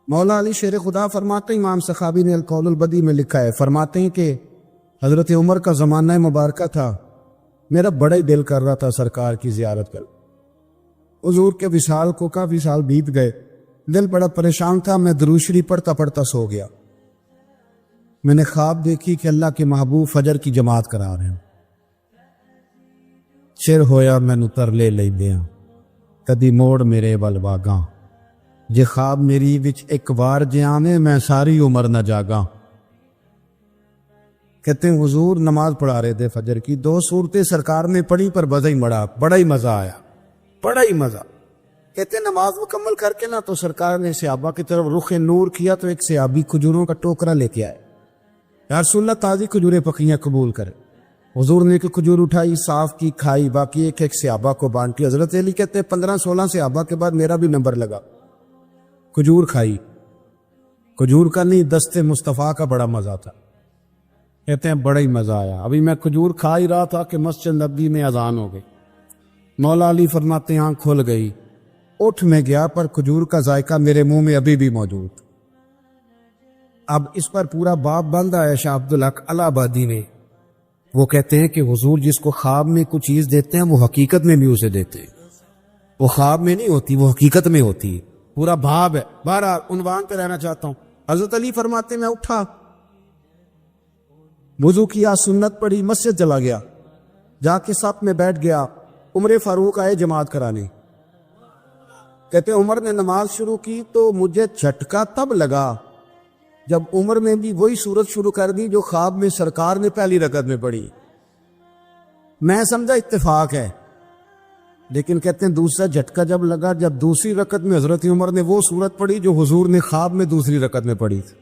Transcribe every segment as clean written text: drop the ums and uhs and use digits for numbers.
مولا علی شیر خدا فرماتے ہیں، امام سخاوی نے القول البدی میں لکھا ہے، فرماتے ہیں کہ حضرت عمر کا زمانہ مبارکہ تھا، میرا بڑا ہی دل کر رہا تھا سرکار کی زیارت کر۔ حضور کے وصال کو کافی سال بیت گئے، دل بڑا پریشان تھا، میں درود شریف پڑھتا پڑھتا سو گیا۔ میں نے خواب دیکھی کہ اللہ کے محبوب فجر کی جماعت کرا رہے ہیں۔ چر ہویا مینو ترلے لیندیاں کدی موڑ میرے ول واگاں، جے خواب میری وچ ایک بار جے آویں میں ساری عمر نہ جاگاں۔ کہتے ہیں حضور نماز پڑھا رہے تھے فجر کی، 2 صورتیں سرکار نے پڑھی پر مزہ ہی مڑا، بڑا ہی مزہ آیا، بڑا ہی مزہ۔ کہتے ہیں نماز مکمل کر کے نا تو سرکار نے صحابہ کی طرف رخ نور کیا تو ایک صحابی کھجوروں کا ٹوکرا لے کے آئے، یا رسول اللہ تازی کھجوریں پکیاں قبول کرے۔ حضور نے ایک کھجور اٹھائی، صاف کی، کھائی، باقی ایک ایک صحابہ کو بانٹی۔ حضرت علی کہتے ہیں 15-16 صحابہ کے بعد میرا بھی نمبر لگا، کھجور کھائی۔ کھجور کا نہیں، دست مصطفیٰ کا بڑا مزہ تھا۔ کہتے ہیں بڑا ہی مزہ آیا۔ ابھی میں کھجور کھا ہی رہا تھا کہ مسجد نبوی میں اذان ہو گئی۔ مولا علی فرماتے ہیں آنکھ کھل گئی، اٹھ میں گیا پر کھجور کا ذائقہ میرے منہ میں ابھی بھی موجود۔ اب اس پر پورا باب بند ہے شاہ عبدالحق الہ آبادی میں۔ وہ کہتے ہیں کہ حضور جس کو خواب میں کچھ چیز دیتے ہیں وہ حقیقت میں بھی اسے دیتے ہیں، وہ خواب میں نہیں ہوتی، وہ حقیقت میں ہوتی ہے۔ پورا باب ہے، بہرحال عنوان پہ رہنا چاہتا ہوں۔ حضرت علی فرماتے ہیں میں اٹھا، وضو کیا، سنت پڑھی، مسجد چلا گیا، جا کے صف میں بیٹھ گیا۔ عمر فاروق آئے جماعت کرانے۔ کہتے عمر نے نماز شروع کی تو مجھے جھٹکا تب لگا جب عمر نے بھی وہی صورت شروع کر دی جو خواب میں سرکار نے پہلی رکعت میں پڑھی۔ میں سمجھا اتفاق ہے، لیکن کہتے ہیں دوسرا جھٹکا جب لگا جب دوسری رکعت میں حضرت عمر نے وہ صورت پڑھی جو حضور نے خواب میں دوسری رکعت میں پڑھی تھی۔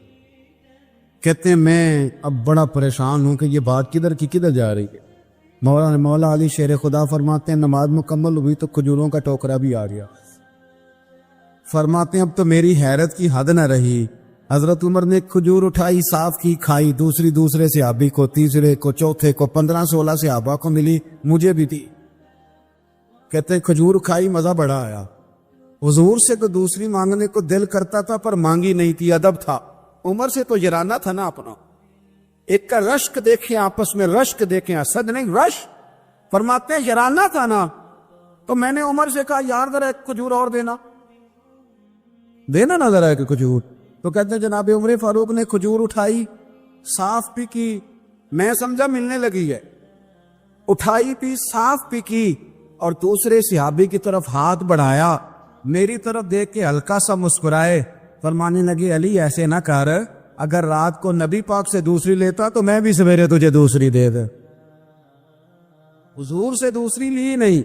کہتے ہیں میں اب بڑا پریشان ہوں کہ یہ بات کدھر کی کدھر جا رہی ہے۔ مولا علی شیر خدا فرماتے ہیں نماز مکمل ہوئی تو کھجوروں کا ٹوکرا بھی آ گیا۔ فرماتے ہیں اب تو میری حیرت کی حد نہ رہی، حضرت عمر نے کھجور اٹھائی، صاف کی، کھائی، دوسرے صحابی کو، تیسرے کو، چوتھے کو، 15-16 صحابہ کو ملی، مجھے بھی دی۔ کہتے ہیں کھجور کھائی، مزہ بڑا آیا۔ حضور سے کوئی دوسری مانگنے کو دل کرتا تھا پر مانگی نہیں تھی، ادب تھا۔ عمر سے تو یرانہ تھا نا اپنا، ایک کا رشک دیکھیں، آپس میں رشک دیکھیں، اسد نہیں رش۔ فرماتے ہیں یرانہ تھا نا، تو میں نے عمر سے کہا یار ذرا ایک کھجور اور دینا نا ذرا ایک کھجور۔ تو کہتے ہیں جناب عمر فاروق نے کھجور اٹھائی، صاف بھی کی، میں سمجھا ملنے لگی ہے، اٹھائی بھی، صاف بھی کی، اور دوسرے صحابی کی طرف ہاتھ بڑھایا، میری طرف دیکھ کے ہلکا سا مسکرائے، فرمانے لگے علی ایسے نہ کر، اگر رات کو نبی پاک سے دوسری لیتا تو میں بھی سویرے تجھے دوسری دے دے۔ حضور سے دوسری لی نہیں،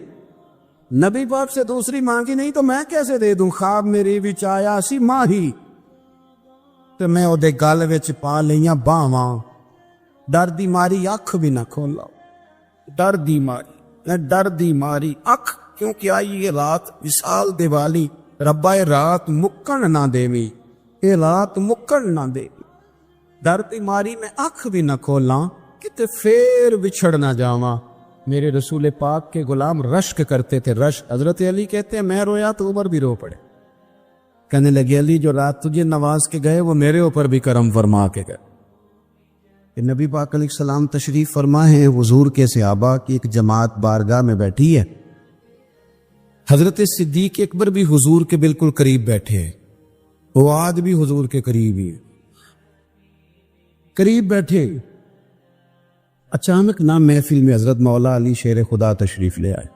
نبی پاک سے دوسری مانگی نہیں تو میں کیسے دے دوں؟ خواب میری وچ آیا سی ماہی تو میں او دے گل وچ پا لیاں باواں، ڈر دی ماری اکھ بھی نہ کھولا، ڈر دی ماری اکھ، کیونکہ آئی یہ رات وصال دیوالی، ربا اے رات مکن نہ دیوی، اے رات مکن نہ دے، ڈر دی ماری میں اکھ بھی نہ کھولاں کتے پھر بچھڑ نہ جاواں۔ میرے رسول پاک کے غلام رشک کرتے تھے، رشک۔ حضرت علی کہتے ہیں میں رویا تو عمر بھی رو پڑے، کہنے لگے علی جو رات تجھے نواز کے گئے وہ میرے اوپر بھی کرم فرما کے گئے۔ کہ نبی پاک علیہ السلام تشریف فرما ہے، حضور کے صحابہ کی ایک جماعت بارگاہ میں بیٹھی ہے، حضرت صدیق اکبر بھی حضور کے بالکل قریب بیٹھے ہیں، وہ آج بھی حضور کے قریب ہی قریب بیٹھے۔ اچانک نہ محفل میں حضرت مولا علی شیر خدا تشریف لے آئے،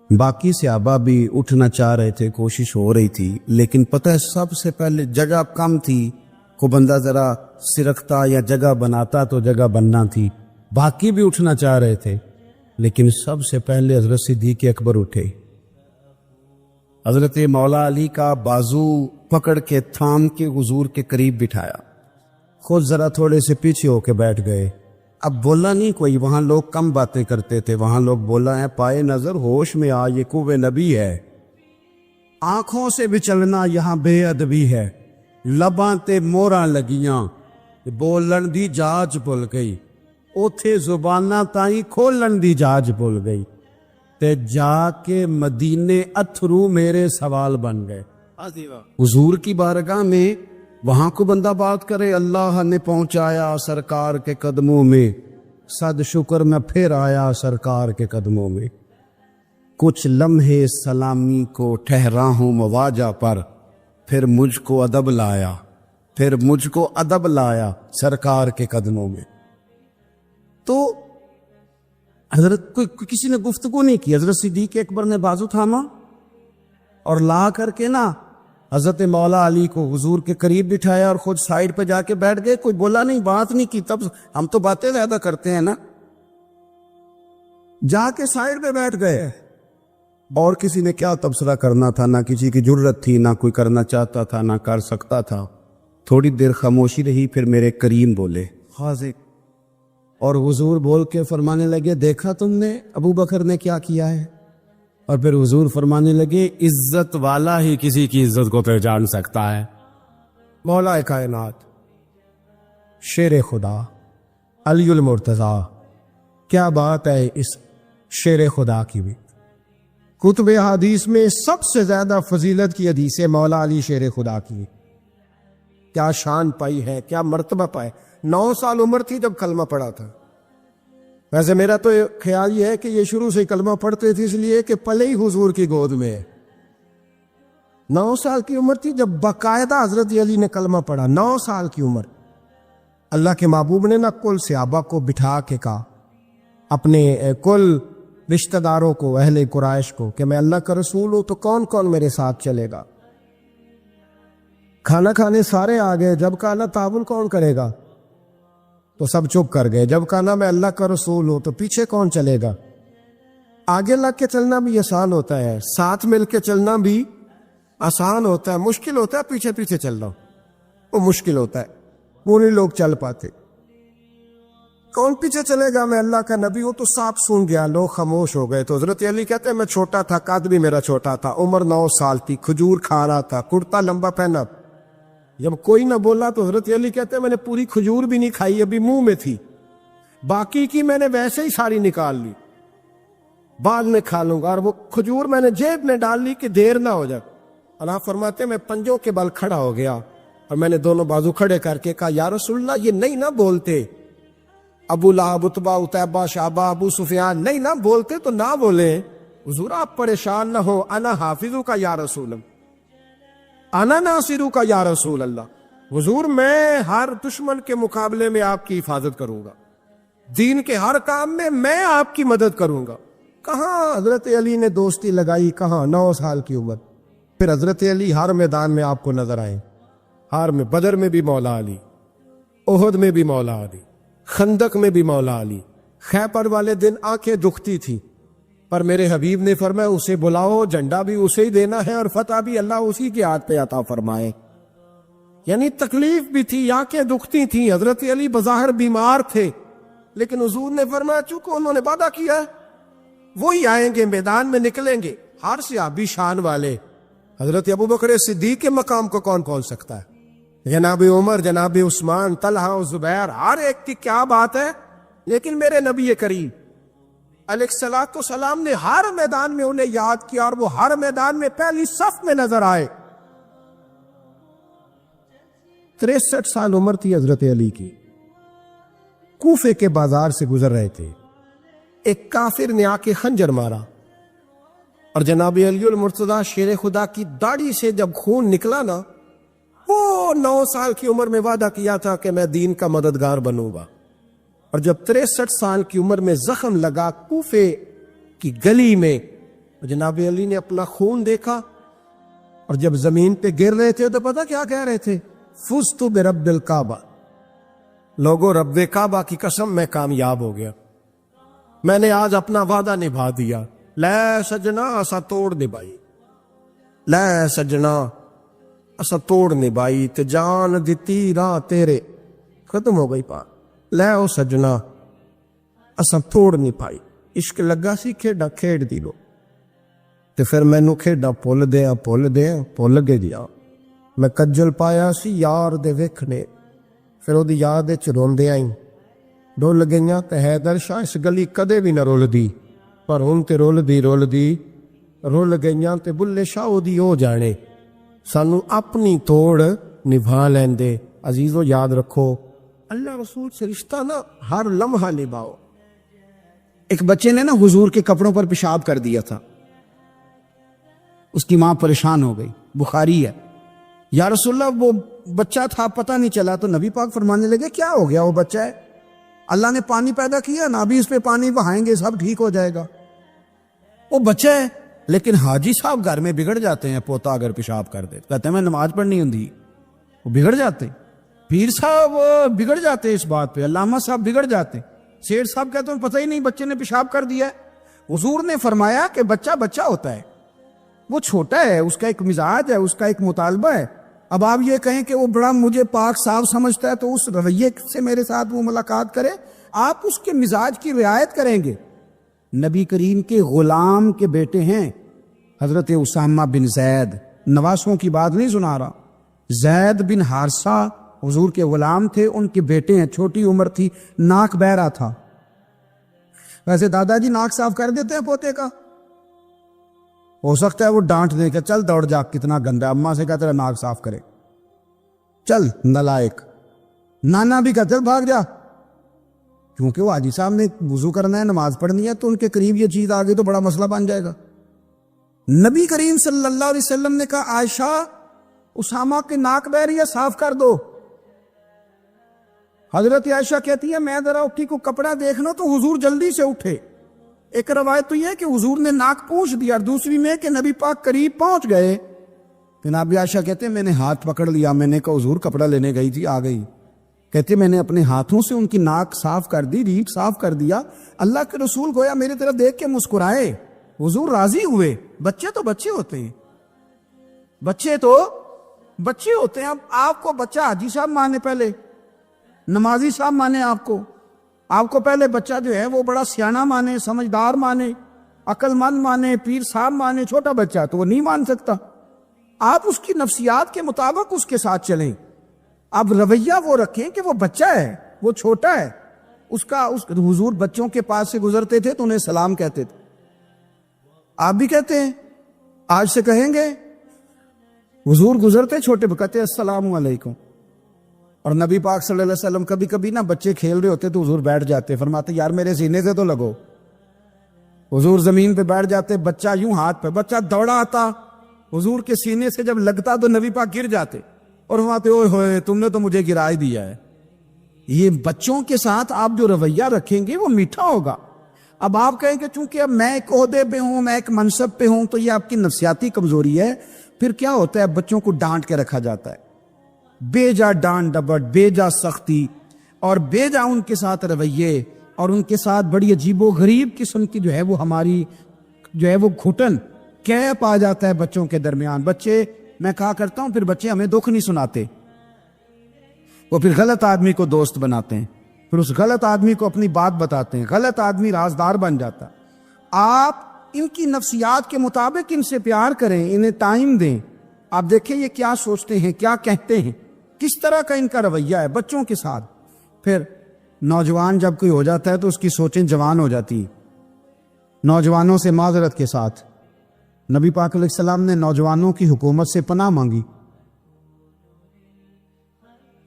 باقی صحابہ بھی اٹھنا چاہ رہے تھے، کوشش ہو رہی تھی، لیکن پتہ ہے سب سے پہلے جگہ کم تھی، کو بندہ ذرا سرکتا یا جگہ بناتا تو جگہ بننا تھی، باقی بھی اٹھنا چاہ رہے تھے، لیکن سب سے پہلے حضرت صدیق اکبر اٹھے۔ حضرت مولا علی کا بازو پکڑ کے تھام کے حضور کے قریب بٹھایا، خود ذرا تھوڑے سے پیچھے ہو کے بیٹھ گئے۔ اب بولا نہیں کوئی، وہاں لوگ کم باتیں کرتے تھے، وہاں لوگ بولا ہے پائے نظر ہوش میں آ یہ کوہ نبی ہے، آنکھوں سے بھی چلنا یہاں بے ادبی ہے، لباں تے موراں لگیاں بولن دی جاج بھل گئی، اوتھے زباناں تائیں کھولن دی جاج بھل گئی، تے جا کے مدینے اتھرو میرے سوال بن گئے۔ حضور کی بارگاہ میں وہاں کو بندہ بات کرے، اللہ نے پہنچایا سرکار کے قدموں میں، صد شکر میں پھر آیا سرکار کے قدموں میں، کچھ لمحے سلامی کو ٹھہرا ہوں مواجہ پر، پھر مجھ کو ادب لایا، پھر مجھ کو ادب لایا سرکار کے قدموں میں۔ تو حضرت کسی نے گفتگو نہیں کی، حضرت صدیق اکبر نے بازو تھاما اور لا کر کے نا حضرت مولا علی کو حضور کے قریب بٹھایا اور خود سائیڈ پہ جا کے بیٹھ گئے، کوئی بولا نہیں، بات نہیں کی۔ تب ہم تو باتیں زیادہ کرتے ہیں نا، جا کے سائیڈ پہ بیٹھ گئے، اور کسی نے کیا تبصرہ کرنا تھا، نہ کسی کی جرت تھی، نہ کوئی کرنا چاہتا تھا، نہ کر سکتا تھا۔ تھوڑی دیر خاموشی رہی، پھر میرے کریم بولے حاضر، اور حضور بول کے فرمانے لگے دیکھا تم نے ابو بکر نے کیا کیا ہے؟ اور پھر حضور فرمانے لگے عزت والا ہی کسی کی عزت کو پہچان سکتا ہے۔ مولا کائنات، شیر خدا، علی المرتضیٰ، کیا بات ہے اس شیر خدا کی بھی۔ کتب حدیث میں سب سے زیادہ فضیلت کی حدیث ہے مولا علی شیر خدا کی۔ کیا شان پائی ہے، کیا مرتبہ پائے۔ 9 سال عمر تھی جب کلمہ پڑھا تھا۔ ویسے میرا تو خیال یہ ہے کہ یہ شروع سے کلمہ پڑھتے تھے، اس لیے کہ پلے ہی حضور کی گود میں ہے۔ 9 سال کی عمر تھی جب باقاعدہ حضرت علی نے کلمہ پڑھا۔ 9 سال کی عمر۔ اللہ کے محبوب نے نہ کل صحابہ کو بٹھا کے کہا، اپنے کل رشتہ داروں کو، اہل قریش کو، کہ میں اللہ کا رسول ہوں تو کون کون میرے ساتھ چلے گا۔ کھانا کھانے سارے آ گئے، جب کہا نا تعاون کون کرے گا تو سب چپ کر گئے۔ جب کہا نا میں اللہ کا رسول ہوں تو پیچھے کون چلے گا۔ آگے لگ کے چلنا بھی آسان ہوتا ہے، ساتھ مل کے چلنا بھی آسان ہوتا ہے، مشکل ہوتا ہے پیچھے پیچھے چلنا، وہ مشکل ہوتا ہے، وہ نہیں لوگ چل پاتے۔ کون پیچھے چلے گا، میں اللہ کا نبی ہوں تو سانپ سونگ گیا، لوگ خاموش ہو گئے۔ تو حضرت علی کہتے ہیں میں چھوٹا تھا، قد بھی میرا چھوٹا تھا، عمر 9 سال تھی، کھجور کھا رہا تھا، کرتا لمبا پہنا۔ جب کوئی نہ بولا تو حضرت علی کہتے ہیں میں نے پوری کھجور بھی نہیں کھائی، ابھی منہ میں تھی، باقی کی میں نے ویسے ہی ساری نکال لی، بعد میں کھا لوں گا، اور وہ کھجور میں نے جیب میں ڈال لی کہ دیر نہ ہو جائے۔ اللہ فرماتے ہیں میں پنجوں کے بل کھڑا ہو گیا اور میں نے دونوں بازو کھڑے کر کے کہا یا رسول اللہ یہ نہیں نہ بولتے، ابو لہب، عتبہ، عتیبہ، شعبہ، ابو سفیان نہیں نہ بولتے تو نہ بولیں، حضور آپ پریشان نہ ہو، انا حافظو کا یا رسول اللہ، انا ناصرو کا یا رسول اللہ، حضور میں ہر دشمن کے مقابلے میں آپ کی حفاظت کروں گا، دین کے ہر کام میں آپ کی مدد کروں گا۔ کہاں حضرت علی نے دوستی لگائی، کہاں 9 سال کی عمر۔ پھر حضرت علی ہر میدان میں آپ کو نظر آئے، ہر میں، بدر میں بھی مولا علی، احد میں بھی مولا علی، خندق میں بھی مولا علی۔ خیبر والے دن آنکھیں دکھتی تھی، پر میرے حبیب نے فرمایا اسے بلاؤ، جھنڈا بھی اسے ہی دینا ہے اور فتح بھی اللہ اسی کے ہاتھ پہ عطا فرمائے۔ یعنی تکلیف بھی تھی، آنکھیں دکھتی تھیں، حضرت علی بظاہر بیمار تھے، لیکن حضور نے فرمایا چونکہ انہوں نے وعدہ کیا ہے وہی آئیں گے، میدان میں نکلیں گے۔ ہر صحابی شان والے، حضرت ابوبکر صدیق کے مقام کو کون کھول سکتا ہے، جناب عمر، جناب عثمان، طلحہ و زبیر، ہر ایک کی کیا بات ہے۔ لیکن میرے نبی کریم علیہ الصلوۃ والسلام نے ہر میدان میں انہیں یاد کیا، اور وہ ہر میدان میں پہلی صف میں نظر آئے۔ 63 سال عمر تھی حضرت علی کی، کوفے کے بازار سے گزر رہے تھے، ایک کافر نے آ کے خنجر مارا، اور جناب علی المرتضیٰ شیر خدا کی داڑھی سے جب خون نکلا نا، وہ 9 سال کی عمر میں وعدہ کیا تھا کہ میں دین کا مددگار بنوں گا، اور جب 63 سال کی عمر میں زخم لگا کوفے کی گلی میں، جناب علی نے اپنا خون دیکھا، اور جب زمین پہ گر رہے تھے تو پتہ کیا کہہ رہے تھے، فزت برب الکعبہ، لوگوں رب کعبہ کی قسم میں کامیاب ہو گیا، میں نے آج اپنا وعدہ نبھا دیا، لے سجنا اسا توڑ نبھائی، لے سجنا اسا توڑ نبھائی، تے جان دتی راہ تیرے، ختم ہو گئی بات، لے او سجنا اسا توڑ نہیں پائی، عشق لگا سی کھیڈا کھیڈ دی لو، تے پھر مینوں کھیڈا بھول گئے دیا، میں کجل پایا سی یار دے ویکھنے، پھر وہ دی یاد وچ روندے آئی، رول گئیاں تے حیدر شاہ اس گلی کدے بھی نہ رول دی، پر ہن تے رول دی رول گئیاں تے بلے شاہ دی ہو جانے، سانو اپنی توڑ نبھا لیندے. عزیزو یاد رکھو اللہ رسول سے رشتہ نا ہر لمحہ نبھاؤ. ایک بچے نے نا حضور کے کپڑوں پر پیشاب کر دیا تھا. اس کی ماں پریشان ہو گئی. بخاری ہے. یا رسول اللہ وہ بچہ تھا پتہ نہیں چلا. تو نبی پاک فرمانے لگے کیا ہو گیا, وہ بچہ ہے, اللہ نے پانی پیدا کیا نا, ابھی اس پہ پانی بہائیں گے سب ٹھیک ہو جائے گا. وہ بچہ ہے. لیکن حاجی صاحب گھر میں بگڑ جاتے ہیں. پوتا اگر پیشاب کر دے کہتے ہیں میں نماز پڑھنی ہوں, وہ بگڑ جاتے. پیر صاحب بگڑ جاتے اس بات پہ, علامہ صاحب بگڑ جاتے. سیٹھ صاحب کہتے ہیں پتہ ہی نہیں بچے نے پیشاب کر دیا ہے. حضور نے فرمایا کہ بچہ بچہ ہوتا ہے, وہ چھوٹا ہے, اس کا ایک مزاج ہے, اس کا ایک مطالبہ ہے. اب آپ یہ کہیں کہ وہ بڑا مجھے پاک صاف سمجھتا ہے تو اس رویے سے میرے ساتھ وہ ملاقات کرے. آپ اس کے مزاج کی رعایت کریں گے. نبی کریم کے غلام کے بیٹے ہیں حضرت اسامہ بن زید, نواسوں کی بات نہیں سنا رہا. زید بن حارثہ حضور کے غلام تھے, ان کے بیٹے ہیں. چھوٹی عمر تھی, ناک بہ رہا تھا. ویسے دادا جی ناک صاف کر دیتے ہیں پوتے کا, ہو سکتا ہے وہ ڈانٹ دے کہ چل دوڑ جا کتنا گندا, اماں سے کہتے ہیں ناک صاف کرے, چل نالائق. نانا بھی کہتے بھاگ جا, کیونکہ وہ حاجی صاحب نے وضو کرنا ہے, نماز پڑھنی ہے, تو ان کے قریب یہ چیز آ گئی تو بڑا مسئلہ بن جائے گا. نبی کریم صلی اللہ علیہ وسلم نے کہا عائشہ اسامہ کے ناک بہ رہی ہے, صاف کر دو. حضرت عائشہ کہتی ہے میں ذرا اٹھی کو کپڑا دیکھنا تو حضور جلدی سے اٹھے. ایک روایت تو یہ ہے کہ حضور نے ناک پوچھ دیا, اور دوسری میں کہ نبی پاک قریب پہنچ گئے. جناب عائشہ کہتے ہیں میں نے ہاتھ پکڑ لیا, میں نے کہا حضور کپڑا لینے گئی تھی آ گئی. کہتے میں نے اپنے ہاتھوں سے ان کی ناک صاف کر دی, ریٹ صاف کر دیا. اللہ کے رسول گویا میری طرف دیکھ کے مسکرائے, حضور راضی ہوئے. بچے تو بچے ہوتے ہیں, بچے تو بچے ہوتے ہیں. اب آپ کو بچہ حاجی صاحب مانے, پہلے نمازی صاحب مانے, آپ کو پہلے بچہ جو ہے وہ بڑا سیانہ مانے, سمجھدار مانے, عقل مند مانے, پیر صاحب مانے. چھوٹا بچہ تو وہ نہیں مان سکتا. آپ اس کی نفسیات کے مطابق اس کے ساتھ چلیں. اب رویہ وہ رکھیں کہ وہ بچہ ہے, وہ چھوٹا ہے. حضور بچوں کے پاس سے گزرتے تھے تو انہیں سلام کہتے تھے. آپ بھی کہتے ہیں, آج سے کہیں گے. حضور گزرتے چھوٹے کہتے السلام علیکم. اور نبی پاک صلی اللہ علیہ وسلم کبھی کبھی نا بچے کھیل رہے ہوتے تو حضور بیٹھ جاتے, فرماتے یار میرے سینے سے تو لگو. حضور زمین پہ بیٹھ جاتے, بچہ یوں ہاتھ پہ, بچہ دوڑا آتا, حضور کے سینے سے جب لگتا تو نبی پاک گر جاتے اور فرماتے اوئے ہوئے تم نے تو مجھے گرا ہی دیا ہے. یہ بچوں کے ساتھ آپ جو رویہ رکھیں گے وہ میٹھا ہوگا. اب آپ کہیں کہ چونکہ اب میں ایک عہدے پہ ہوں, میں ایک منصب پہ ہوں, تو یہ آپ کی نفسیاتی کمزوری ہے. پھر کیا ہوتا ہے, بچوں کو ڈانٹ کے رکھا جاتا ہے, بے جا ڈانٹ ڈپٹ, بے جا سختی, اور بے جا ان کے ساتھ رویے, اور ان کے ساتھ بڑی عجیب و غریب قسم کی جو ہے وہ ہماری جو ہے وہ گھٹن کیپ آ جاتا ہے بچوں کے درمیان. بچے, میں کہا کرتا ہوں, پھر بچے ہمیں دکھ نہیں سناتے, وہ پھر غلط آدمی کو دوست بناتے ہیں, پھر اس غلط آدمی کو اپنی بات بتاتے ہیں, غلط آدمی رازدار بن جاتا. آپ ان کی نفسیات کے مطابق ان سے پیار کریں, انہیں ٹائم دیں. آپ دیکھیں یہ کیا سوچتے ہیں, کیا کہتے ہیں, کس طرح کا ان کا رویہ ہے بچوں کے ساتھ. پھر نوجوان جب کوئی ہو جاتا ہے تو اس کی سوچیں جوان ہو جاتی. نوجوانوں سے معذرت کے ساتھ نبی پاک علیہ السلام نے نوجوانوں کی حکومت سے پناہ مانگی,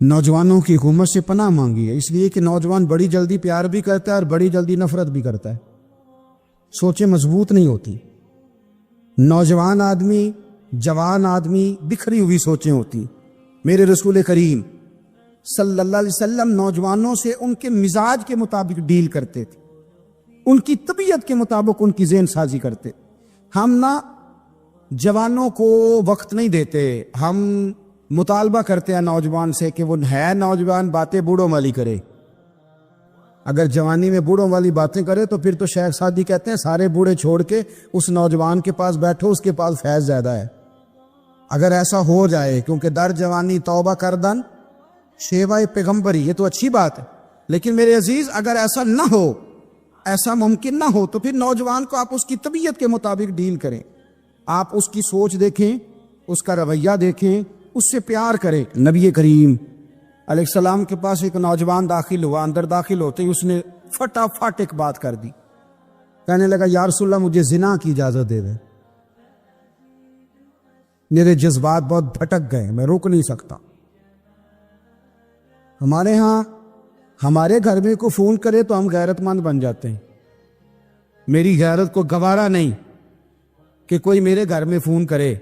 نوجوانوں کی حکومت سے پناہ مانگی ہے, اس لیے کہ نوجوان بڑی جلدی پیار بھی کرتا ہے اور بڑی جلدی نفرت بھی کرتا ہے. سوچیں مضبوط نہیں ہوتی. نوجوان آدمی, جوان آدمی, بکھری ہوئی سوچیں ہوتی. میرے رسول کریم صلی اللہ علیہ وسلم نوجوانوں سے ان کے مزاج کے مطابق ڈیل کرتے تھے, ان کی طبیعت کے مطابق ان کی ذہن سازی کرتے. ہم نہ جوانوں کو وقت نہیں دیتے, ہم مطالبہ کرتے ہیں نوجوان سے کہ وہ ہے نوجوان, باتیں بوڑھوں والی کرے. اگر جوانی میں بوڑھوں والی باتیں کرے تو پھر تو شیخ سعدی کہتے ہیں سارے بوڑھے چھوڑ کے اس نوجوان کے پاس بیٹھو, اس کے پاس فیض زیادہ ہے. اگر ایسا ہو جائے, کیونکہ در جوانی توبہ کردن شیوائے پیغمبری, یہ تو اچھی بات ہے, لیکن میرے عزیز اگر ایسا نہ ہو, ایسا ممکن نہ ہو, تو پھر نوجوان کو آپ اس کی طبیعت کے مطابق ڈیل کریں. آپ اس کی سوچ دیکھیں, اس کا رویہ دیکھیں, اس سے پیار کریں. نبی کریم علیہ السلام کے پاس ایک نوجوان داخل ہوا, اندر داخل ہوتے ہی اس نے فٹافٹ ایک بات کر دی. کہنے لگا یا رسول اللہ مجھے زنا کی اجازت دے دے. میرے جذبات بہت بھٹک گئے، میں روک نہیں سکتا۔ ہمارے ہاں ہمارے گھر میں کوئی فون کرے تو ہم غیرت مند بن جاتے ہیں۔ میری غیرت کو گوارا نہیں کہ کوئی میرے گھر میں فون کرے،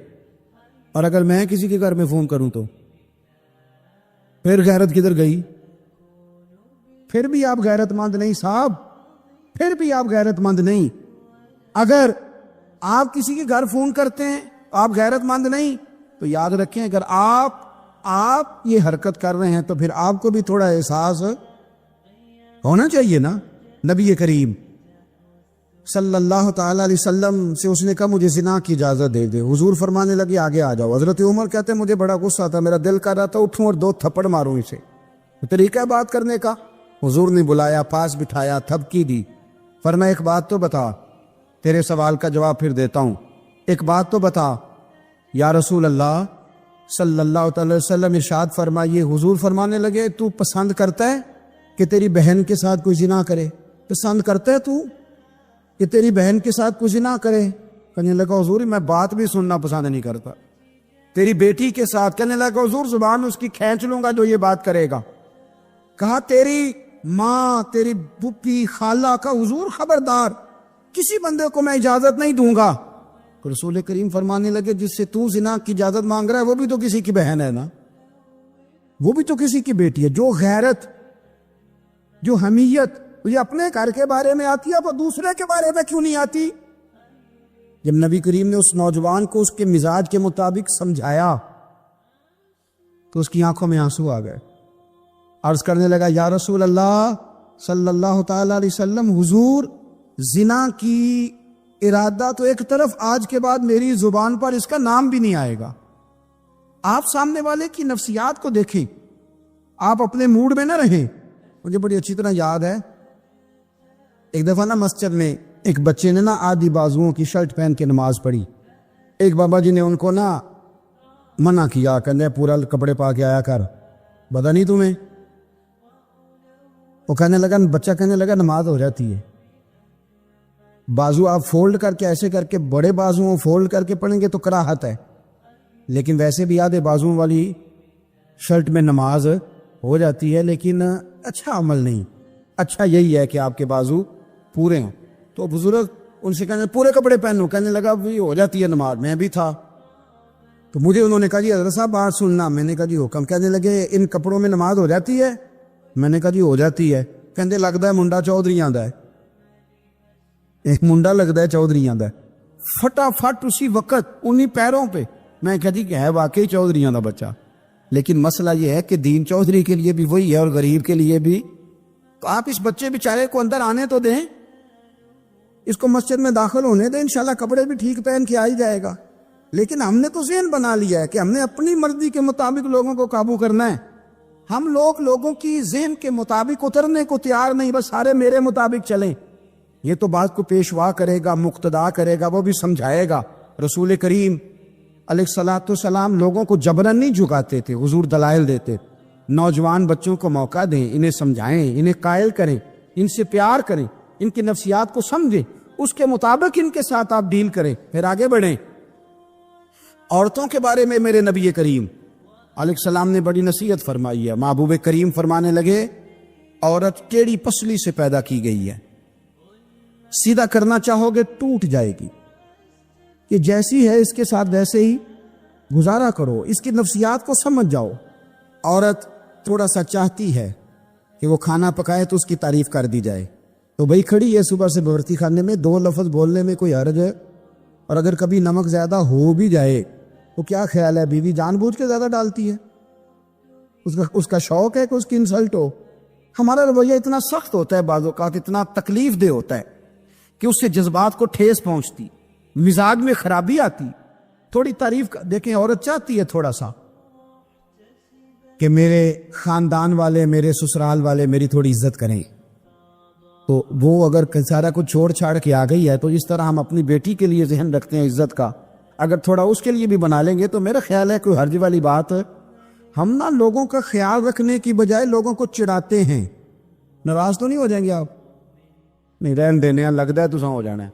اور اگر میں کسی کے گھر میں فون کروں تو پھر غیرت کدھر گئی؟ پھر بھی آپ غیرت مند نہیں صاحب، پھر بھی آپ غیرت مند نہیں۔ اگر آپ کسی کے گھر فون کرتے ہیں آپ غیرت مند نہیں، تو یاد رکھیں اگر آپ یہ حرکت کر رہے ہیں تو پھر آپ کو بھی تھوڑا احساس ہونا چاہیے نا۔ نبی کریم صلی اللہ تعالی علیہ وسلم سے اس نے کہا مجھے زنا کی اجازت دے دے، حضور فرمانے لگے آگے آ جاؤ۔ حضرت عمر کہتے ہیں مجھے بڑا غصہ تھا، میرا دل کر رہا تھا اٹھوں اور 2 تھپڑ ماروں اسے۔ طریقہ بات کرنے کا، حضور نے بلایا، پاس بٹھایا، تھپکی دی، فرمایا ایک بات تو بتا، تیرے سوال کا جواب پھر دیتا ہوں، ایک بات تو بتا۔ یا رسول اللہ صلی اللہ تعالی وسلم ارشاد فرمائیے، حضور فرمانے لگے تو پسند کرتا ہے کہ تیری بہن کے ساتھ کوئی زنا کرے؟ پسند کرتا ہے تو کہ تیری بہن کے ساتھ کوئی زنا کرے؟ کہنے لگا حضور میں بات بھی سننا پسند نہیں کرتا۔ تیری بیٹی کے ساتھ؟ کہنے لگا حضور زبان اس کی کھینچ لوں گا جو یہ بات کرے گا۔ کہا تیری ماں، تیری پھوپھی، خالہ کا؟ حضور خبردار، کسی بندے کو میں اجازت نہیں دوں گا۔ رسول کریم فرمانے لگے جس سے تو زنا کی اجازت مانگ رہا ہے وہ بھی تو کسی کی بہن ہے نا، وہ بھی تو کسی کی بیٹی ہے۔ جو غیرت، جو حمیت یہ اپنے گھر کے بارے میں آتی ہے وہ دوسرے کے بارے میں کیوں نہیں آتی؟ جب نبی کریم نے اس نوجوان کو اس کے مزاج کے مطابق سمجھایا تو اس کی آنکھوں میں آنسو آ گئے۔ عرض کرنے لگا یا رسول اللہ صلی اللہ تعالی علیہ وسلم، حضور زنا کی ارادہ تو ایک طرف، آج کے بعد میری زبان پر اس کا نام بھی نہیں آئے گا۔ آپ سامنے والے کی نفسیات کو دیکھیں، آپ اپنے موڈ میں نہ رہیں۔ مجھے بڑی اچھی طرح یاد ہے ایک دفعہ نا مسجد میں ایک بچے نے نا آدھی بازوؤں کی شرٹ پہن کے نماز پڑھی۔ ایک بابا جی نے ان کو نا منع کیا، کہنے پورا کپڑے پا کے آیا کر، پتا نہیں تمہیں؟ وہ کہنے لگا، بچہ کہنے لگا نماز ہو جاتی ہے، بازو آپ فولڈ کر کے ایسے کر کے، بڑے بازوؤں فولڈ کر کے پڑھیں گے تو کراہت ہے، لیکن ویسے بھی آدھے بازوؤں والی شرٹ میں نماز ہو جاتی ہے، لیکن اچھا عمل نہیں۔ اچھا یہی ہے کہ آپ کے بازو پورے ہوں۔ تو بزرگ ان سے کہنے پورے کپڑے پہنو، کہنے لگا بھی ہو جاتی ہے نماز، میں بھی تھا۔ تو مجھے انہوں نے کہا جی حضرت صاحب بات سننا، میں نے کہا جی حکم۔ کہنے لگے ان کپڑوں میں نماز ہو جاتی ہے؟ میں نے کہا جی ہو جاتی ہے۔ کہنے لگتا ہے منڈا چودھری آندا ہے، ایک منڈا لگتا ہے چودھری آندا ہے۔ فٹافٹ اسی وقت انہی پیروں پہ میں کہا جی کہ ہے واقعی چودھریاں دا بچہ، لیکن مسئلہ یہ ہے کہ دین چودھری کے لیے بھی وہی ہے اور غریب کے لیے بھی۔ تو آپ اس بچے بیچارے کو اندر آنے تو دیں، اس کو مسجد میں داخل ہونے دیں، انشاءاللہ کپڑے بھی ٹھیک پہن کے آ ہی جائے گا۔ لیکن ہم نے تو ذہن بنا لیا ہے کہ ہم نے اپنی مرضی کے مطابق لوگوں کو قابو کرنا ہے۔ ہم لوگوں کی ذہن کے مطابق اترنے کو تیار نہیں، بس سارے میرے مطابق چلیں۔ یہ تو بات کو پیشوا کرے گا، مقتدا کرے گا، وہ بھی سمجھائے گا۔ رسول کریم علیہ الصلوۃ والسلام لوگوں کو جبرن نہیں جھکاتے تھے، حضور دلائل دیتے۔ نوجوان بچوں کو موقع دیں، انہیں سمجھائیں، انہیں قائل کریں، ان سے پیار کریں، ان کی نفسیات کو سمجھیں، اس کے مطابق ان کے ساتھ آپ ڈیل کریں، پھر آگے بڑھیں۔ عورتوں کے بارے میں میرے نبی کریم علیہ السلام نے بڑی نصیحت فرمائی ہے۔ محبوب کریم فرمانے لگے عورت ٹیڑھی پسلی سے پیدا کی گئی ہے، سیدھا کرنا چاہو گے ٹوٹ جائے گی، کہ جیسی ہے اس کے ساتھ ویسے ہی گزارا کرو، اس کی نفسیات کو سمجھ جاؤ۔ عورت تھوڑا سا چاہتی ہے کہ وہ کھانا پکائے تو اس کی تعریف کر دی جائے، تو بھائی کھڑی ہے صبح سے برتی خانے میں، 2 لفظ بولنے میں کوئی حرج ہے؟ اور اگر کبھی نمک زیادہ ہو بھی جائے تو کیا خیال ہے بیوی جان بوجھ کے زیادہ ڈالتی ہے؟ اس کا شوق ہے کہ اس کی انسلٹ ہو؟ ہمارا رویہ اتنا سخت ہوتا ہے، بعض اوقات اتنا تکلیف دہ ہوتا ہے کہ اس سے جذبات کو ٹھیس پہنچتی، مزاج میں خرابی آتی۔ تھوڑی تعریف دیکھیں، عورت چاہتی ہے تھوڑا سا کہ میرے خاندان والے، میرے سسرال والے میری تھوڑی عزت کریں، تو وہ اگر سارا کچھ چھوڑ چھاڑ کے آ گئی ہے تو اس طرح ہم اپنی بیٹی کے لیے ذہن رکھتے ہیں عزت کا، اگر تھوڑا اس کے لیے بھی بنا لیں گے تو میرا خیال ہے کوئی حرج والی بات۔ ہم نا لوگوں کا خیال رکھنے کی بجائے لوگوں کو چڑھاتے ہیں۔ ناراض تو نہیں ہو جائیں گے آپ؟ نہیں، رہن دینے لگتا ہے تو ہو جانا ہے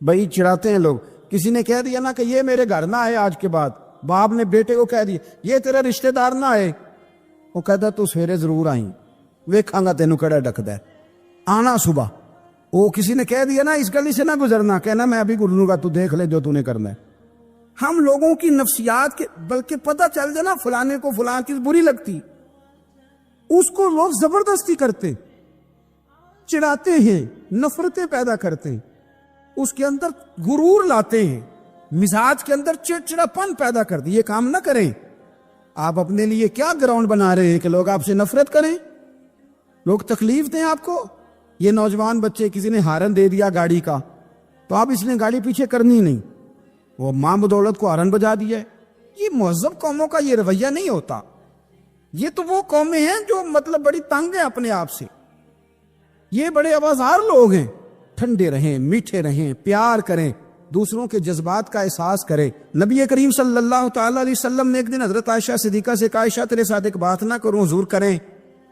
بھائی، چڑھاتے ہیں لوگ۔ کسی نے کہہ دیا نا کہ یہ میرے گھر نہ آئے آج کے بعد، باپ نے بیٹے کو کہہ دیا یہ تیرا رشتہ دار نہ آئے، وہ کہتا تو سویرے ضرور آئیں، ویکھاں گا تینوں کڑا ڈکدا ہے، آنا صبح۔ وہ کسی نے کہہ دیا نا اس گلی سے نہ گزرنا، کہنا میں ابھی گزروں گا، تو دیکھ لے جو تو نے کرنا ہے۔ ہم لوگوں کی نفسیات کے بلکہ پتہ چل جائے نا فلانے کو فلاں چیز بری لگتی، اس کو لوگ زبردستی کرتے، چڑھاتے ہیں، نفرتیں پیدا کرتے ہیں، اس کے اندر غرور لاتے ہیں، مزاج کے اندر چڑچڑاپن پیدا کرتے۔ یہ کام نہ کریں۔ آپ اپنے لیے کیا گراؤنڈ بنا رہے ہیں کہ لوگ آپ سے نفرت کریں، لوگ تکلیف دیں آپ کو؟ یہ نوجوان بچے کسی نے ہارن دے دیا گاڑی کا، تو آپ اس نے گاڑی پیچھے کرنی نہیں، وہ ماں بدولت کو ہارن بجا دیا ہے۔ یہ مہذب قوموں کا یہ رویہ نہیں ہوتا۔ یہ تو وہ قومیں ہیں جو مطلب بڑی تنگ ہیں اپنے آپ سے، یہ بڑے آوازار لوگ ہیں۔ ٹھنڈے رہیں، میٹھے رہیں، پیار کریں، دوسروں کے جذبات کا احساس کریں۔ نبی کریم صلی اللہ تعالی علیہ وسلم نے ایک دن حضرت عائشہ صدیقہ سے کہا عائشہ تیرے ساتھ ایک بات نہ کروں، حضور کریں؟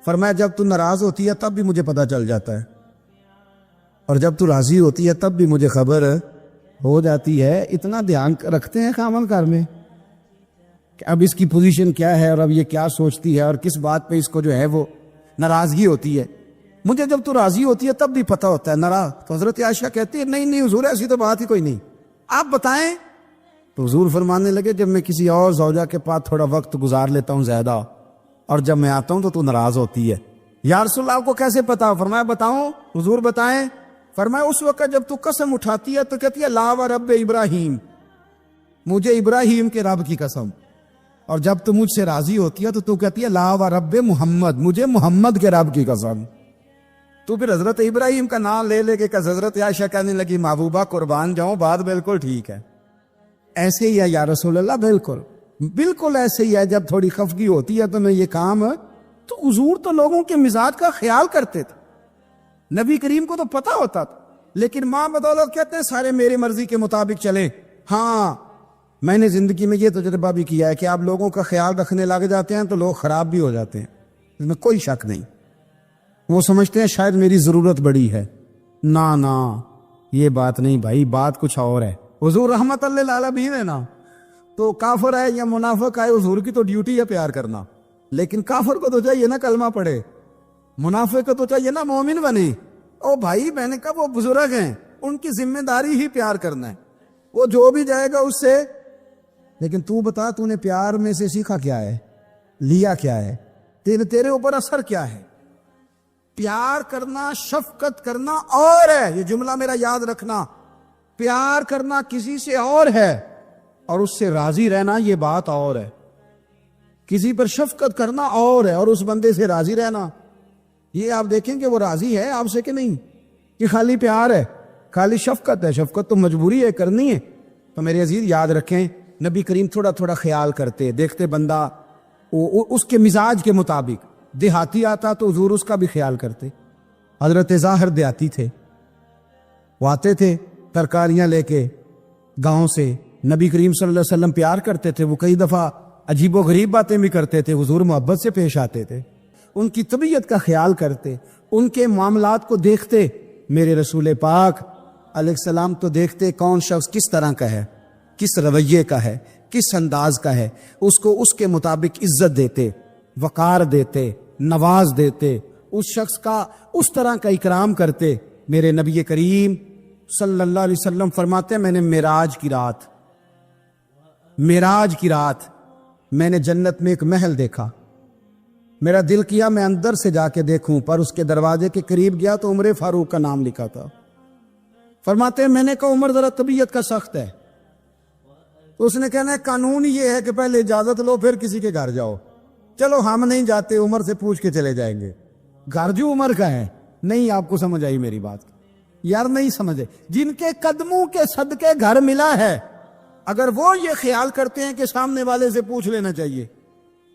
فرمایا جب تو ناراض ہوتی ہے تب بھی مجھے پتہ چل جاتا ہے، اور جب تو راضی ہوتی ہے تب بھی مجھے خبر ہو جاتی ہے۔ اتنا دھیان رکھتے ہیں خامن کار میں کہ اب اس کی پوزیشن کیا ہے اور اب یہ کیا سوچتی ہے اور کس بات پہ اس کو جو ہے وہ ناراضگی ہوتی ہے۔ مجھے جب تو راضی ہوتی ہے تب بھی پتہ ہوتا ہے ناراض۔ تو حضرت عائشہ کہتی ہے نہیں حضور ایسی تو بات ہی کوئی نہیں، آپ بتائیں۔ تو حضور فرمانے لگے جب میں کسی اور زوجہ کے پاس تھوڑا وقت گزار لیتا ہوں زیادہ، اور جب میں آتا ہوں تو ناراض ہوتی ہے۔ یا رسول اللہ کو کیسے پتا؟ فرمایا بتاؤں؟ حضور بتائیں۔ فرمایا اس وقت جب تو قسم اٹھاتی ہے تو کہتی ہے لا و رب ابراہیم، مجھے ابراہیم کے رب کی قسم، اور جب تو مجھ سے راضی ہوتی ہے تو کہتی ہے لا و رب محمد، مجھے محمد کے رب کی قسم۔ تو پھر حضرت ابراہیم کا نام لے لے کے حضرت عائشہ کہنے لگی محبوبہ قربان جاؤں، بات بالکل ٹھیک ہے، ایسے ہی ہے یا رسول اللہ، بالکل ایسے ہی ہے۔ جب تھوڑی خفگی ہوتی ہے تو میں یہ کام، تو حضور تو لوگوں کے مزاج کا خیال کرتے تھے، نبی کریم کو تو پتہ ہوتا تھا، لیکن ماں بدولت کہتے ہیں سارے میری مرضی کے مطابق چلیں۔ ہاں میں نے زندگی میں یہ تجربہ بھی کیا ہے کہ آپ لوگوں کا خیال رکھنے لگ جاتے ہیں تو لوگ خراب بھی ہو جاتے ہیں، اس میں کوئی شک نہیں۔ وہ سمجھتے ہیں شاید میری ضرورت بڑی ہے، نہ یہ بات نہیں بھائی، بات کچھ اور ہے۔ حضور رحمت اللہ للعالمین ہے نا، تو کافر ہے یا منافق ہے، حضور کی تو ڈیوٹی ہے پیار کرنا، لیکن کافر کو تو چاہیے نا کلمہ پڑھے، منافق کو تو چاہیے نا مومن بنے۔ او بھائی میں نے کہا وہ بزرگ ہیں، ان کی ذمہ داری ہی پیار کرنا ہے، وہ جو بھی جائے گا اس سے۔ لیکن تو بتا تو نے پیار میں سے سیکھا کیا ہے، لیا کیا ہے، تیرے اوپر اثر کیا ہے؟ پیار کرنا، شفقت کرنا اور ہے، یہ جملہ میرا یاد رکھنا، پیار کرنا کسی سے اور ہے اور اس سے راضی رہنا یہ بات اور ہے۔ کسی پر شفقت کرنا اور ہے اور اس بندے سے راضی رہنا، یہ آپ دیکھیں کہ وہ راضی ہے آپ سے کہ نہیں، کہ خالی پیار ہے، خالی شفقت ہے۔ شفقت تو مجبوری ہے کرنی ہے۔ تو میرے عزیز یاد رکھیں نبی کریم تھوڑا تھوڑا خیال کرتے، دیکھتے بندہ اس کے مزاج کے مطابق، دیہاتی آتا تو حضور اس کا بھی خیال کرتے۔ حضرت ظاہر دیہاتی تھے، وہ آتے تھے ترکاریاں لے کے گاؤں سے، نبی کریم صلی اللہ علیہ وسلم پیار کرتے تھے، وہ کئی دفعہ عجیب و غریب باتیں بھی کرتے تھے، حضور محبت سے پیش آتے تھے، ان کی طبیعت کا خیال کرتے، ان کے معاملات کو دیکھتے۔ میرے رسول پاک علیہ السلام تو دیکھتے کون شخص کس طرح کا ہے، کس رویے کا ہے، کس انداز کا ہے، اس کو اس کے مطابق عزت دیتے، وقار دیتے، نواز دیتے، اس شخص کا اس طرح کا اکرام کرتے۔ میرے نبی کریم صلی اللہ علیہ وسلم فرماتے ہیں میں نے معراج کی رات میں نے جنت میں ایک محل دیکھا، میرا دل کیا میں اندر سے جا کے دیکھوں، پر اس کے دروازے کے قریب گیا تو عمر فاروق کا نام لکھا تھا۔ فرماتے ہیں میں نے کہا عمر ذرا طبیعت کا سخت ہے، تو اس نے کہنا ہے قانون یہ ہے کہ پہلے اجازت لو پھر کسی کے گھر جاؤ۔ چلو ہم نہیں جاتے، عمر سے پوچھ کے چلے جائیں گے، گھر جو عمر کا ہے۔ نہیں آپ کو سمجھ آئی میری بات؟ یار نہیں سمجھے، جن کے قدموں کے صدقے گھر ملا ہے، اگر وہ یہ خیال کرتے ہیں کہ سامنے والے سے پوچھ لینا چاہیے،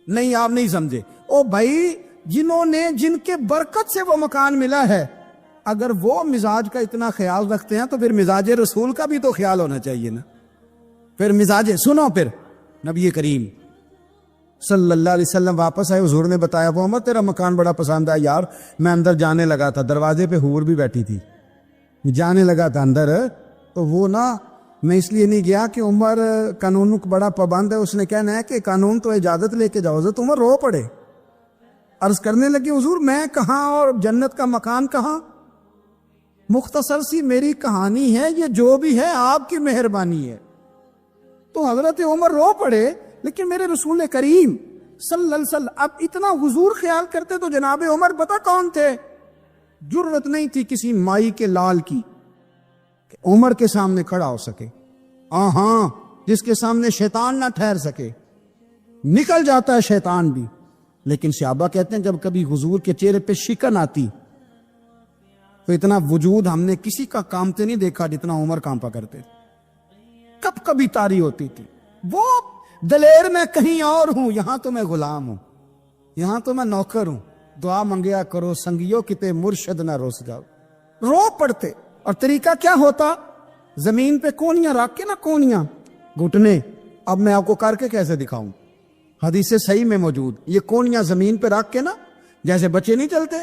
نہیں آپ نہیں سمجھے۔ او بھائی جن کے برکت سے وہ مکان ملا ہے، اگر وہ مزاج کا اتنا خیال رکھتے ہیں تو پھر مزاج رسول کا بھی تو خیال ہونا چاہیے نا۔ پھر مزاج سنو، پھر نبی کریم صلی اللہ علیہ وسلم واپس آئے، حضور نے بتایا وہ عمر تیرا مکان بڑا پسند ہے یار، میں اندر جانے لگا تھا، دروازے پہ حور بھی بیٹھی تھی، جانے لگا تھا اندر، تو وہ نا میں اس لیے نہیں گیا کہ عمر قانون کا بڑا پابند ہے، اس نے کہنا ہے کہ قانون تو اجازت لے کے جاؤ، حضرت عمر رو پڑے، عرض کرنے لگے حضور میں کہاں اور جنت کا مکان کہاں؟ مختصر سی میری کہانی ہے، یہ جو بھی ہے آپ کی مہربانی ہے۔ تو حضرت عمر رو پڑے، لیکن میرے رسول کریم صلی اللہ علیہ وسلم اب اتنا حضور خیال کرتے تو جناب عمر پتہ کون تھے؟ جرت نہیں تھی کسی مائی کے لال کی کہ عمر کے سامنے کھڑا ہو سکے، ہاں جس کے سامنے شیطان نہ ٹھہر سکے، نکل جاتا ہے شیطان بھی، لیکن صحابہ کہتے ہیں جب کبھی حضور کے چہرے پہ شکن آتی تو اتنا وجود ہم نے کسی کا کامتے نہیں دیکھا جتنا عمر کانپا کرتے تھے۔ کب کبھی تاری ہوتی تھی، وہ دلیر میں کہیں اور ہوں، یہاں تو میں غلام ہوں، یہاں تو میں نوکر ہوں، دعا منگیا کرو سنگیو کتے مرشد نہ روس جاؤ۔ رو پڑتے، اور طریقہ کیا ہوتا؟ زمین پہ کونیاں رکھ کے نا، کونیاں گھٹنے، اب میں آپ کو کر کے کیسے دکھاؤں، حدیث صحیح میں موجود، یہ کونیاں زمین پہ رکھ کے نا، جیسے بچے نہیں چلتے،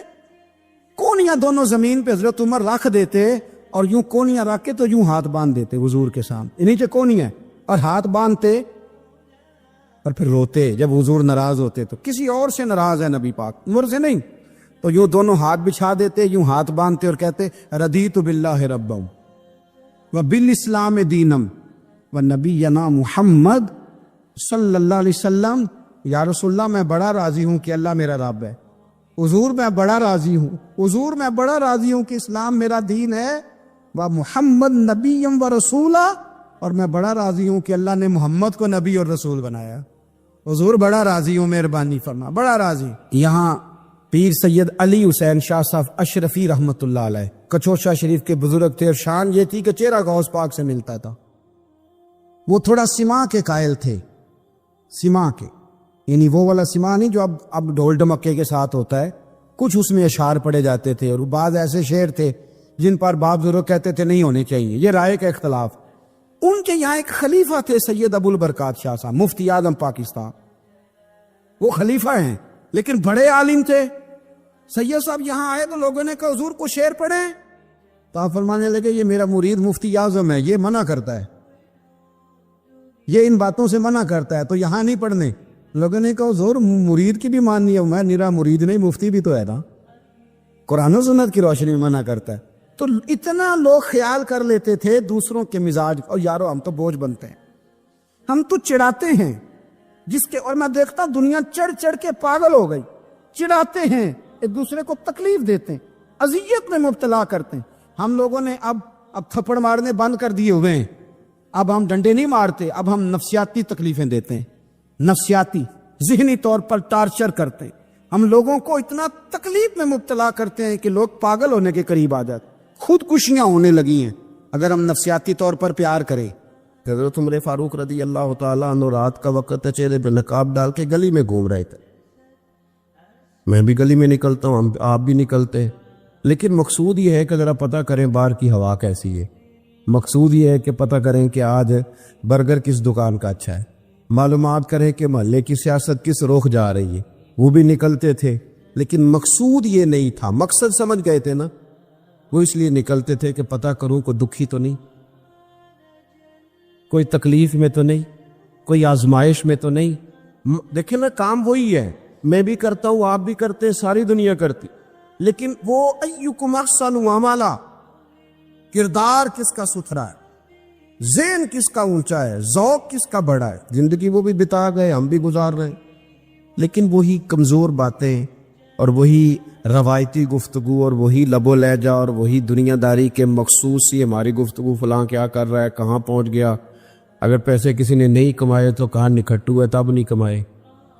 کونیاں دونوں زمین پہ حضرت عمر رکھ دیتے، اور یوں کونیاں رکھ کے تو یوں ہاتھ باندھ دیتے حضور کے سامنے، نیچے کونیاں اور ہاتھ باندھتے، اور پھر روتے جب حضور ناراض ہوتے تو کسی اور سے ناراض ہے نبی پاک، عمر سے نہیں، تو یوں دونوں ہاتھ بچھا دیتے، یوں ہاتھ باندھتے اور کہتے رضیت باللہ ربا وبالاسلام دینا ونبینا محمد صلی اللہ علیہ وسلم، یا رسول اللہ میں بڑا راضی ہوں کہ اللہ میرا رب ہے، حضور میں بڑا راضی ہوں، حضور میں بڑا راضی ہوں کہ اسلام میرا دین ہے، و محمد نبی و رسولہ، اور میں بڑا راضی ہوں کہ اللہ نے محمد کو نبی اور رسول بنایا، حضور بڑا راضی ہوں، مہربانی فرما، بڑا راضی۔ یہاں پیر سید علی حسین شاہ صاحب اشرفی رحمت اللہ علیہ کچوشا شریف کے بزرگ تھے، اور شان یہ تھی کہ چہرہ غوث پاک سے ملتا تھا۔ وہ تھوڑا سما کے قائل تھے، سما کے، یعنی وہ والا سما نہیں جو اب ڈھول ڈمکے کے ساتھ ہوتا ہے، کچھ اس میں اشعار پڑے جاتے تھے، اور بعض ایسے شعر تھے جن پر باپ بزرگ کہتے تھے نہیں ہونے چاہیے، یہ رائے کا اختلاف۔ ان کے یہاں ایک خلیفہ تھے سید ابو البرکات شاہ صاحب، مفتی اعظم پاکستان، وہ خلیفہ ہیں لیکن بڑے عالم تھے۔ سید صاحب یہاں آئے تو لوگوں نے کہا حضور کو شعر پڑھیں، تو آپ فرمانے لگے یہ میرا مرید مفتی اعظم ہے، یہ منع کرتا ہے، یہ ان باتوں سے منع کرتا ہے، تو یہاں نہیں پڑھنے۔ لوگوں نے کہا حضور مرید کی بھی ماننی ہے، میں نرا مرید نہیں، مفتی بھی تو ہے نا، قرآن و سنت کی روشنی میں منع کرتا ہے۔ تو اتنا لوگ خیال کر لیتے تھے دوسروں کے مزاج، اور یارو ہم تو بوجھ بنتے ہیں، ہم تو چڑھاتے ہیں جس کے، اور میں دیکھتا دنیا چڑھ چڑھ کے پاگل ہو گئی، چڑھاتے ہیں ایک دوسرے کو، تکلیف دیتے ہیں، اذیت میں مبتلا کرتے ہیں۔ ہم لوگوں نے اب تھپڑ مارنے بند کر دیے ہوئے ہیں، اب ہم ڈنڈے نہیں مارتے، اب ہم نفسیاتی تکلیفیں دیتے ہیں، نفسیاتی ذہنی طور پر ٹارچر کرتے ہیں، ہم لوگوں کو اتنا تکلیف میں مبتلا کرتے ہیں کہ لوگ پاگل ہونے کے قریب آ جاتے، خودکشیاں ہونے لگی ہیں اگر ہم نفسیاتی طور پر پیار کریں۔ حضرت عمر فاروق رضی اللہ تعالیٰ عنہ رات کا وقت چہرے پہ نقاب ڈال کے گلی میں گھوم رہے تھے، میں بھی گلی میں نکلتا ہوں، آپ بھی نکلتے، لیکن مقصود یہ ہے کہ ذرا پتہ کریں باہر کی ہوا کیسی ہے، مقصود یہ ہے کہ پتہ کریں کہ آج برگر کس دکان کا اچھا ہے، معلومات کریں کہ محلے کی سیاست کس رخ جا رہی ہے۔ وہ بھی نکلتے تھے لیکن مقصود یہ نہیں تھا، مقصد سمجھ گئے تھے نا، وہ اس لیے نکلتے تھے کہ پتہ کروں کوئی دکھی تو نہیں، کوئی تکلیف میں تو نہیں، کوئی آزمائش میں تو نہیں۔ دیکھیں نا کام وہی ہے، میں بھی کرتا ہوں، آپ بھی کرتے، ساری دنیا کرتی، لیکن وہ ایکم احسن عملا، کردار کس کا ستھرا ہے، ذہن کس کا اونچا ہے، ذوق کس کا بڑا ہے۔ زندگی وہ بھی بتا گئے، ہم بھی گزار رہے ہیں، لیکن وہی کمزور باتیں اور وہی روایتی گفتگو اور وہی لب و لہجہ اور وہی دنیا داری کے مخصوص سی ہماری گفتگو، فلاں کیا کر رہا ہے، کہاں پہنچ گیا، اگر پیسے کسی نے نہیں کمائے تو کہاں نکھٹو ہے تب نہیں کمائے،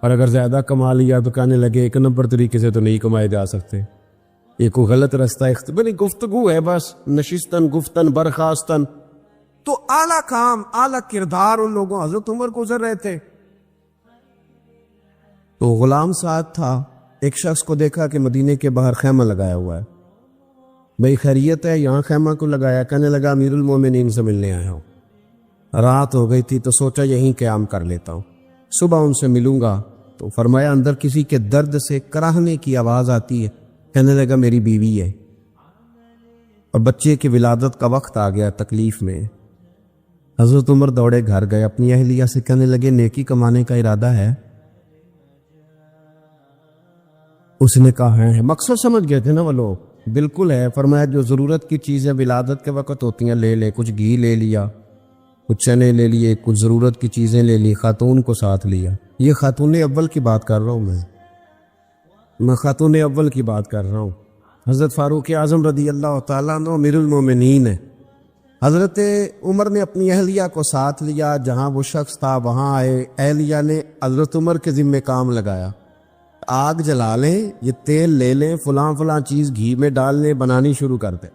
اور اگر زیادہ کما لیا تو کہنے لگے ایک نمبر طریقے سے تو نہیں کمائے جا سکتے، یہ کوئی غلط رستہ بنی گفتگو ہے، بس نشستن گفتن برخاستن۔ تو اعلیٰ کام، اعلیٰ کردار ان لوگوں، حضرت عمر گزر رہے تھے۔ تو غلام ساتھ تھا، ایک شخص کو دیکھا کہ مدینے کے باہر خیمہ لگایا ہوا ہے، بھئی خیریت ہے، یہاں خیمہ کو لگایا؟ کہنے لگا امیر المومنین سے ملنے آیا ہوں، رات ہو گئی تھی تو سوچا یہیں قیام کر لیتا ہوں، صبح ان سے ملوں گا۔ تو فرمایا اندر کسی کے درد سے کراہنے کی آواز آتی ہے، کہنے لگا میری بیوی ہے اور بچے کی ولادت کا وقت آ گیا، تکلیف میں۔ حضرت عمر دوڑے گھر گئے، اپنی اہلیہ سے کہنے لگے نیکی کمانے کا ارادہ ہے؟ اس نے کہا ہے۔ مقصد سمجھ گئے تھے نا وہ لوگ، بالکل ہے۔ فرمایا جو ضرورت کی چیزیں ولادت کے وقت ہوتی ہیں لے لے، کچھ گھی لے لیا، کچھ چنے لے لیے، کچھ ضرورت کی چیزیں لے لی، خاتون کو ساتھ لیا۔ یہ خاتون اول کی بات کر رہا ہوں میں خاتون اول کی بات کر رہا ہوں۔ حضرت فاروق اعظم رضی اللہ تعالیٰ عنہ امیر المومنین ہے۔ حضرت عمر نے اپنی اہلیہ کو ساتھ لیا، جہاں وہ شخص تھا وہاں آئے، اہلیہ نے حضرت عمر کے ذمہ کام لگایا، آگ جلا لیں، یہ تیل لے لیں، فلاں فلاں چیز گھی میں ڈال لیں، بنانی شروع کر دیں۔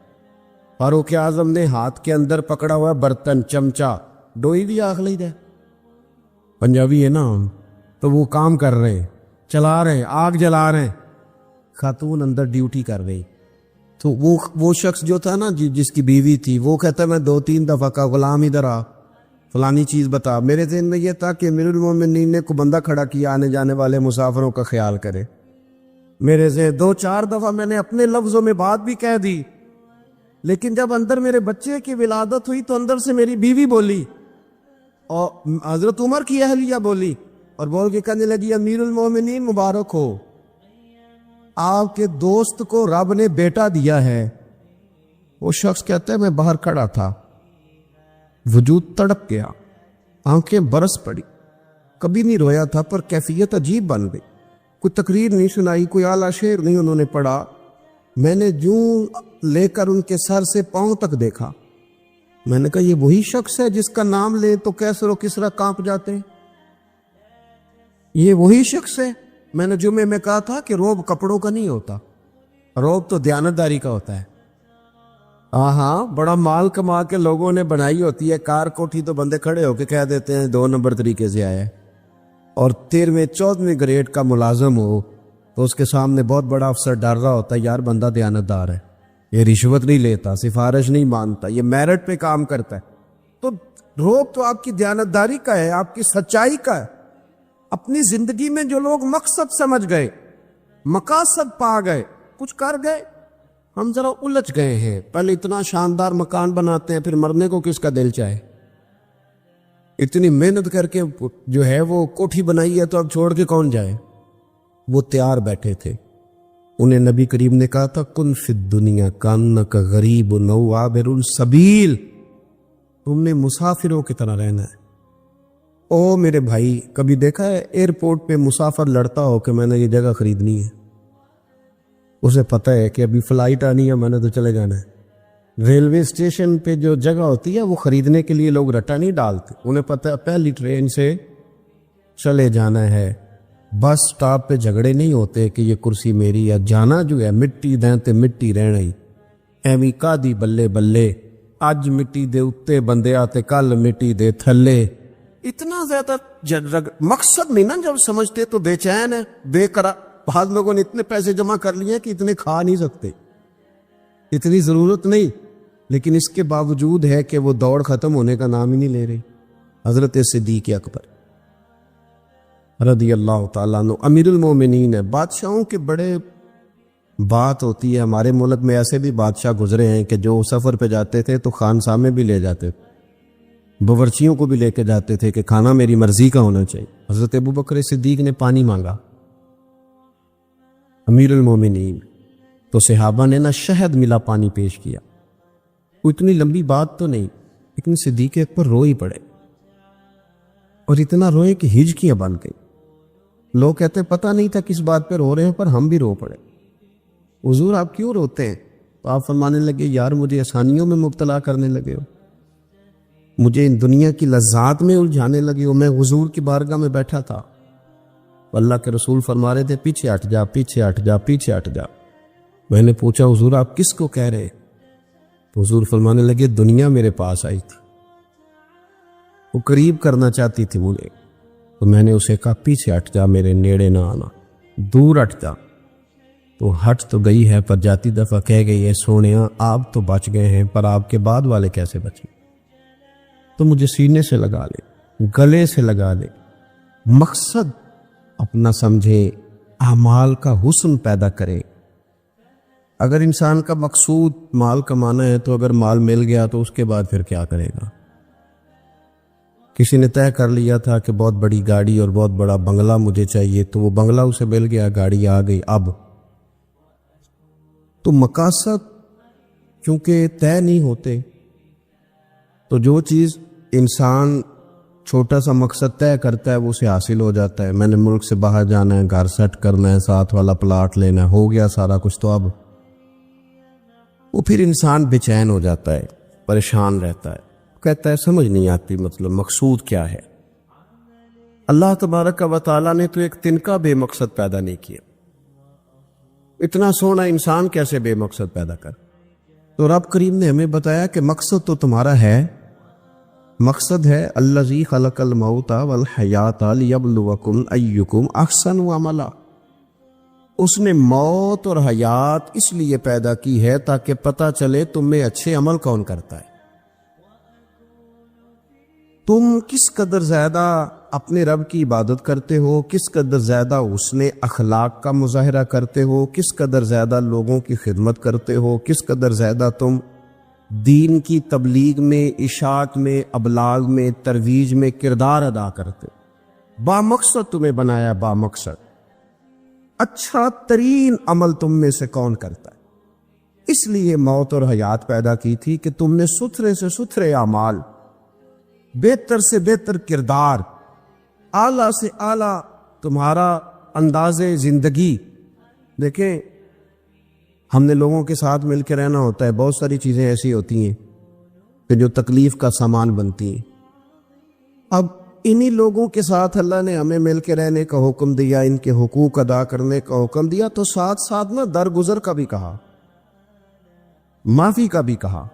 فاروق اعظم نے ہاتھ کے اندر پکڑا ہوا برتن، چمچہ، ڈوئی بھی آخ لی دے، پنجابی ہے نا، تو وہ کام کر رہے، چلا رہے، آگ جلا رہے، خاتون اندر ڈیوٹی کر رہی۔ تو وہ شخص جو تھا نا جس کی بیوی تھی، وہ کہتا ہے میں 2-3 دفعہ کا غلام ادھر آ، فلانی چیز بتا۔ میرے ذہن میں یہ تھا کہ امیر المومنین نے کو بندہ کھڑا کیا آنے جانے والے مسافروں کا خیال کرے۔ میرے ذہن 2-4 دفعہ میں نے اپنے لفظوں میں بات بھی کہہ دی، لیکن جب اندر میرے بچے کی ولادت ہوئی تو اندر سے میری بیوی بولی اور حضرت عمر کی اہلیہ بولی اور بول کے کہنے لگی امیر المومنین مبارک ہو، آپ کے دوست کو رب نے بیٹا دیا ہے۔ وہ شخص کہتا ہے میں باہر کھڑا تھا، وجود تڑپ گیا، آنکھیں برس پڑی، کبھی نہیں رویا تھا پر کیفیت عجیب بن گئی، کوئی تقریر نہیں سنائی، کوئی اعلیٰ شعر نہیں انہوں نے پڑھا، میں نے جوں لے کر ان کے سر سے پاؤں تک دیکھا، میں نے کہا یہ وہی شخص ہے جس کا نام لے تو کیسر و کسرا کانپ جاتے ہیں، یہ وہی شخص ہے۔ میں نے جمعے میں کہا تھا کہ روب کپڑوں کا نہیں ہوتا، روب تو دیانتداری کا ہوتا ہے۔ ہاں بڑا مال کما کے لوگوں نے بنائی ہوتی ہے، کار کوٹھی تو بندے کھڑے ہو کے کہہ دیتے ہیں 2 نمبر طریقے سے آیا ہے، اور 13ویں-14ویں گریڈ کا ملازم ہو تو اس کے سامنے بہت بڑا افسر ڈر رہا ہوتا ہے، یار بندہ دیانتدار ہے، یہ رشوت نہیں لیتا، سفارش نہیں مانتا، یہ میرٹ پہ کام کرتا ہے۔ تو روب تو آپ کی دیانتداری کا ہے، آپ کی سچائی کا ہے۔ اپنی زندگی میں جو لوگ مقصد سمجھ گئے، مقاصد پا گئے، کچھ کر گئے، ہم ذرا الجھ گئے ہیں۔ پہلے اتنا شاندار مکان بناتے ہیں، پھر مرنے کو کس کا دل چاہے؟ اتنی محنت کر کے جو ہے وہ کوٹھی بنائی ہے تو اب چھوڑ کے کون جائے؟ وہ تیار بیٹھے تھے، انہیں نبی کریم نے کہا تھا کن فی الدنیا کانک غریب او عابر السبیل، تم نے مسافروں کی طرح رہنا ہے۔ او میرے بھائی، کبھی دیکھا ہے ایئرپورٹ پہ مسافر لڑتا ہو کہ میں نے یہ جگہ خریدنی ہے؟ اسے پتہ ہے کہ ابھی فلائٹ آنی ہے، میں نے تو چلے جانا ہے۔ ریلوے اسٹیشن پہ جو جگہ ہوتی ہے وہ خریدنے کے لیے لوگ رٹا نہیں ڈالتے، انہیں پتہ ہے پہلی ٹرین سے چلے جانا ہے۔ بس سٹاپ پہ جھگڑے نہیں ہوتے کہ یہ کرسی میری ہے، جانا جو ہے مٹی دیں تے مٹی رہنا ہی، ایویں کادی بلے بلے، اج مٹی دے اتے بندے آتے کل مٹی دے تھلے۔ اتنا زیادہ مقصد نہیں نا جب سمجھتے تو بے چین ہے، بے قرار۔ بعض لوگوں نے اتنے پیسے جمع کر لیے کہ اتنے کھا نہیں سکتے، اتنی ضرورت نہیں، لیکن اس کے باوجود ہے کہ وہ دوڑ ختم ہونے کا نام ہی نہیں لے رہی۔ حضرت صدیق اکبر رضی اللہ تعالیٰ عنہ امیر المومنین ہے۔ بادشاہوں کے بڑے بات ہوتی ہے، ہمارے ملک میں ایسے بھی بادشاہ گزرے ہیں کہ جو سفر پہ جاتے تھے تو خانسامے بھی لے جاتے تھے، باورچیوں کو بھی لے کے جاتے تھے کہ کھانا میری مرضی کا ہونا چاہیے۔ حضرت ابوبکر صدیق نے پانی مانگا، امیر المومنین، تو صحابہ نے نہ شہد ملا پانی پیش کیا۔ کوئی اتنی لمبی بات تو نہیں، لیکن صدیق اکبر رو ہی پڑے، اور اتنا روئے کہ ہجکیاں بن گئی۔ لوگ کہتے پتہ نہیں تھا کس بات پہ رو رہے ہیں، پر ہم بھی رو پڑے۔ حضور آپ کیوں روتے ہیں؟ تو آپ فرمانے لگے یار مجھے آسانیوں میں مبتلا کرنے لگے ہو، مجھے ان دنیا کی لذات میں الجھانے لگے ہو۔ میں حضور کی بارگاہ میں بیٹھا تھا، اللہ کے رسول فرما رہے تھے پیچھے ہٹ جا، پیچھے ہٹ جا، پیچھے ہٹ جا۔ میں نے پوچھا حضور آپ کس کو کہہ رہے؟ تو حضور فرمانے لگے دنیا میرے پاس آئی تھی، وہ قریب کرنا چاہتی تھی مجھے، تو میں نے اسے کہا پیچھے ہٹ جا، میرے نیڑے نہ آنا، دور ہٹ جا۔ تو ہٹ تو گئی ہے، پر جاتی دفعہ کہہ گئی ہے سونیا آپ تو بچ گئے ہیں، پر آپ کے بعد والے کیسے بچے؟ تو مجھے سینے سے لگا لے، گلے سے لگا لے، مقصد اپنا سمجھے، اعمال کا حسن پیدا کرے۔ اگر انسان کا مقصود مال کمانا ہے تو اگر مال مل گیا تو اس کے بعد پھر کیا کرے گا؟ کسی نے طے کر لیا تھا کہ بہت بڑی گاڑی اور بہت بڑا بنگلہ مجھے چاہیے، تو وہ بنگلہ اسے مل گیا، گاڑی آ گئی۔ اب تو مقاصد چونکہ طے نہیں ہوتے، تو جو چیز انسان چھوٹا سا مقصد طے کرتا ہے وہ اسے حاصل ہو جاتا ہے۔ میں نے ملک سے باہر جانا ہے، گھر سیٹ کرنا ہے، ساتھ والا پلاٹ لینا ہے، ہو گیا سارا کچھ۔ تو اب وہ پھر انسان بے چین ہو جاتا ہے، پریشان رہتا ہے، کہتا ہے سمجھ نہیں آتی مطلب مقصود کیا ہے۔ اللہ تبارک و تعالیٰ نے تو ایک تنکا بے مقصد پیدا نہیں کیا، اتنا سونا انسان کیسے بے مقصد پیدا کر؟ تو رب کریم نے ہمیں بتایا کہ مقصد تو تمہارا ہے، مقصد ہے الذی خلق الموت والحیات لیبلوکم ایکم احسن عملا۔ اس نے موت اور حیات اس لیے پیدا کی ہے تاکہ پتہ چلے تم میں اچھے عمل کون کرتا ہے، تم کس قدر زیادہ اپنے رب کی عبادت کرتے ہو، کس قدر زیادہ حسن اخلاق کا مظاہرہ کرتے ہو، کس قدر زیادہ لوگوں کی خدمت کرتے ہو، کس قدر زیادہ تم دین کی تبلیغ میں، اشاعت میں، ابلاغ میں، ترویج میں کردار ادا کرتے ہو۔ با مقصد تمہیں بنایا، با مقصد اچھا ترین عمل تم میں سے کون کرتا ہے؟ اس لیے موت اور حیات پیدا کی تھی کہ تم نے ستھرے سے ستھرے اعمال، بہتر سے بہتر کردار، اعلیٰ سے اعلیٰ تمہارا انداز زندگی۔ دیکھیں ہم نے لوگوں کے ساتھ مل کے رہنا ہوتا ہے، بہت ساری چیزیں ایسی ہوتی ہیں کہ جو تکلیف کا سامان بنتی ہیں۔ اب انہی لوگوں کے ساتھ اللہ نے ہمیں مل کے رہنے کا حکم دیا، ان کے حقوق ادا کرنے کا حکم دیا، تو ساتھ ساتھ میں درگزر کا بھی کہا، معافی کا بھی کہا۔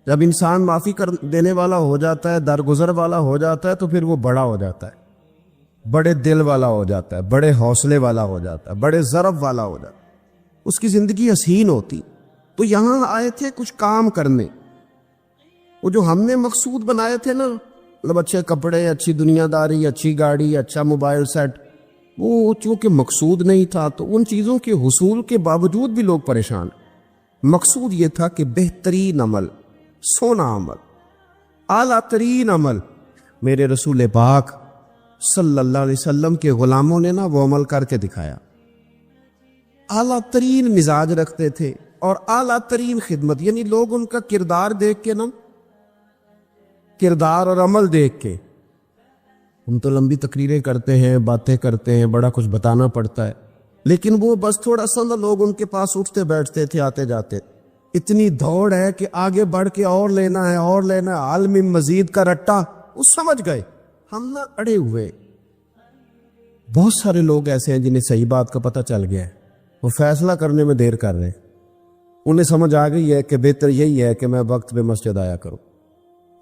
جب انسان معافی کر دینے والا ہو جاتا ہے، درگزر والا ہو جاتا ہے، تو پھر وہ بڑا ہو جاتا ہے، بڑے دل والا ہو جاتا ہے، بڑے حوصلے والا ہو جاتا ہے، بڑے ضرب والا ہو جاتا ہے، اس کی زندگی حسین ہوتی۔ تو یہاں آئے تھے کچھ کام کرنے، وہ جو ہم نے مقصود بنائے تھے نا، مطلب اچھے کپڑے، اچھی دنیا داری، اچھی گاڑی، اچھا موبائل سیٹ، وہ چونکہ مقصود نہیں تھا تو ان چیزوں کے حصول کے باوجود بھی لوگ پریشان۔ مقصود یہ تھا کہ بہترین عمل، سونا عمل، اعلیٰ ترین عمل، میرے رسول پاک صلی اللہ علیہ وسلم کے غلاموں نے نا وہ عمل کر کے دکھایا۔ اعلیٰ ترین مزاج رکھتے تھے اور اعلیٰ ترین خدمت، یعنی لوگ ان کا کردار دیکھ کے نا، کردار اور عمل دیکھ کے، ہم تو لمبی تقریریں کرتے ہیں، باتیں کرتے ہیں، بڑا کچھ بتانا پڑتا ہے، لیکن وہ بس تھوڑا سا نا لوگ ان کے پاس اٹھتے بیٹھتے تھے، آتے جاتے، اتنی دوڑ ہے کہ آگے بڑھ کے اور لینا ہے، اور لینا ہے، عالمی مزید کا رٹا، وہ سمجھ گئے، ہم نہ اڑے ہوئے۔ بہت سارے لوگ ایسے ہیں جنہیں صحیح بات کا پتہ چل گیا ہے، وہ فیصلہ کرنے میں دیر کر رہے ہیں، انہیں سمجھ آ گئی ہے کہ بہتر یہی ہے کہ میں وقت پہ مسجد آیا کروں،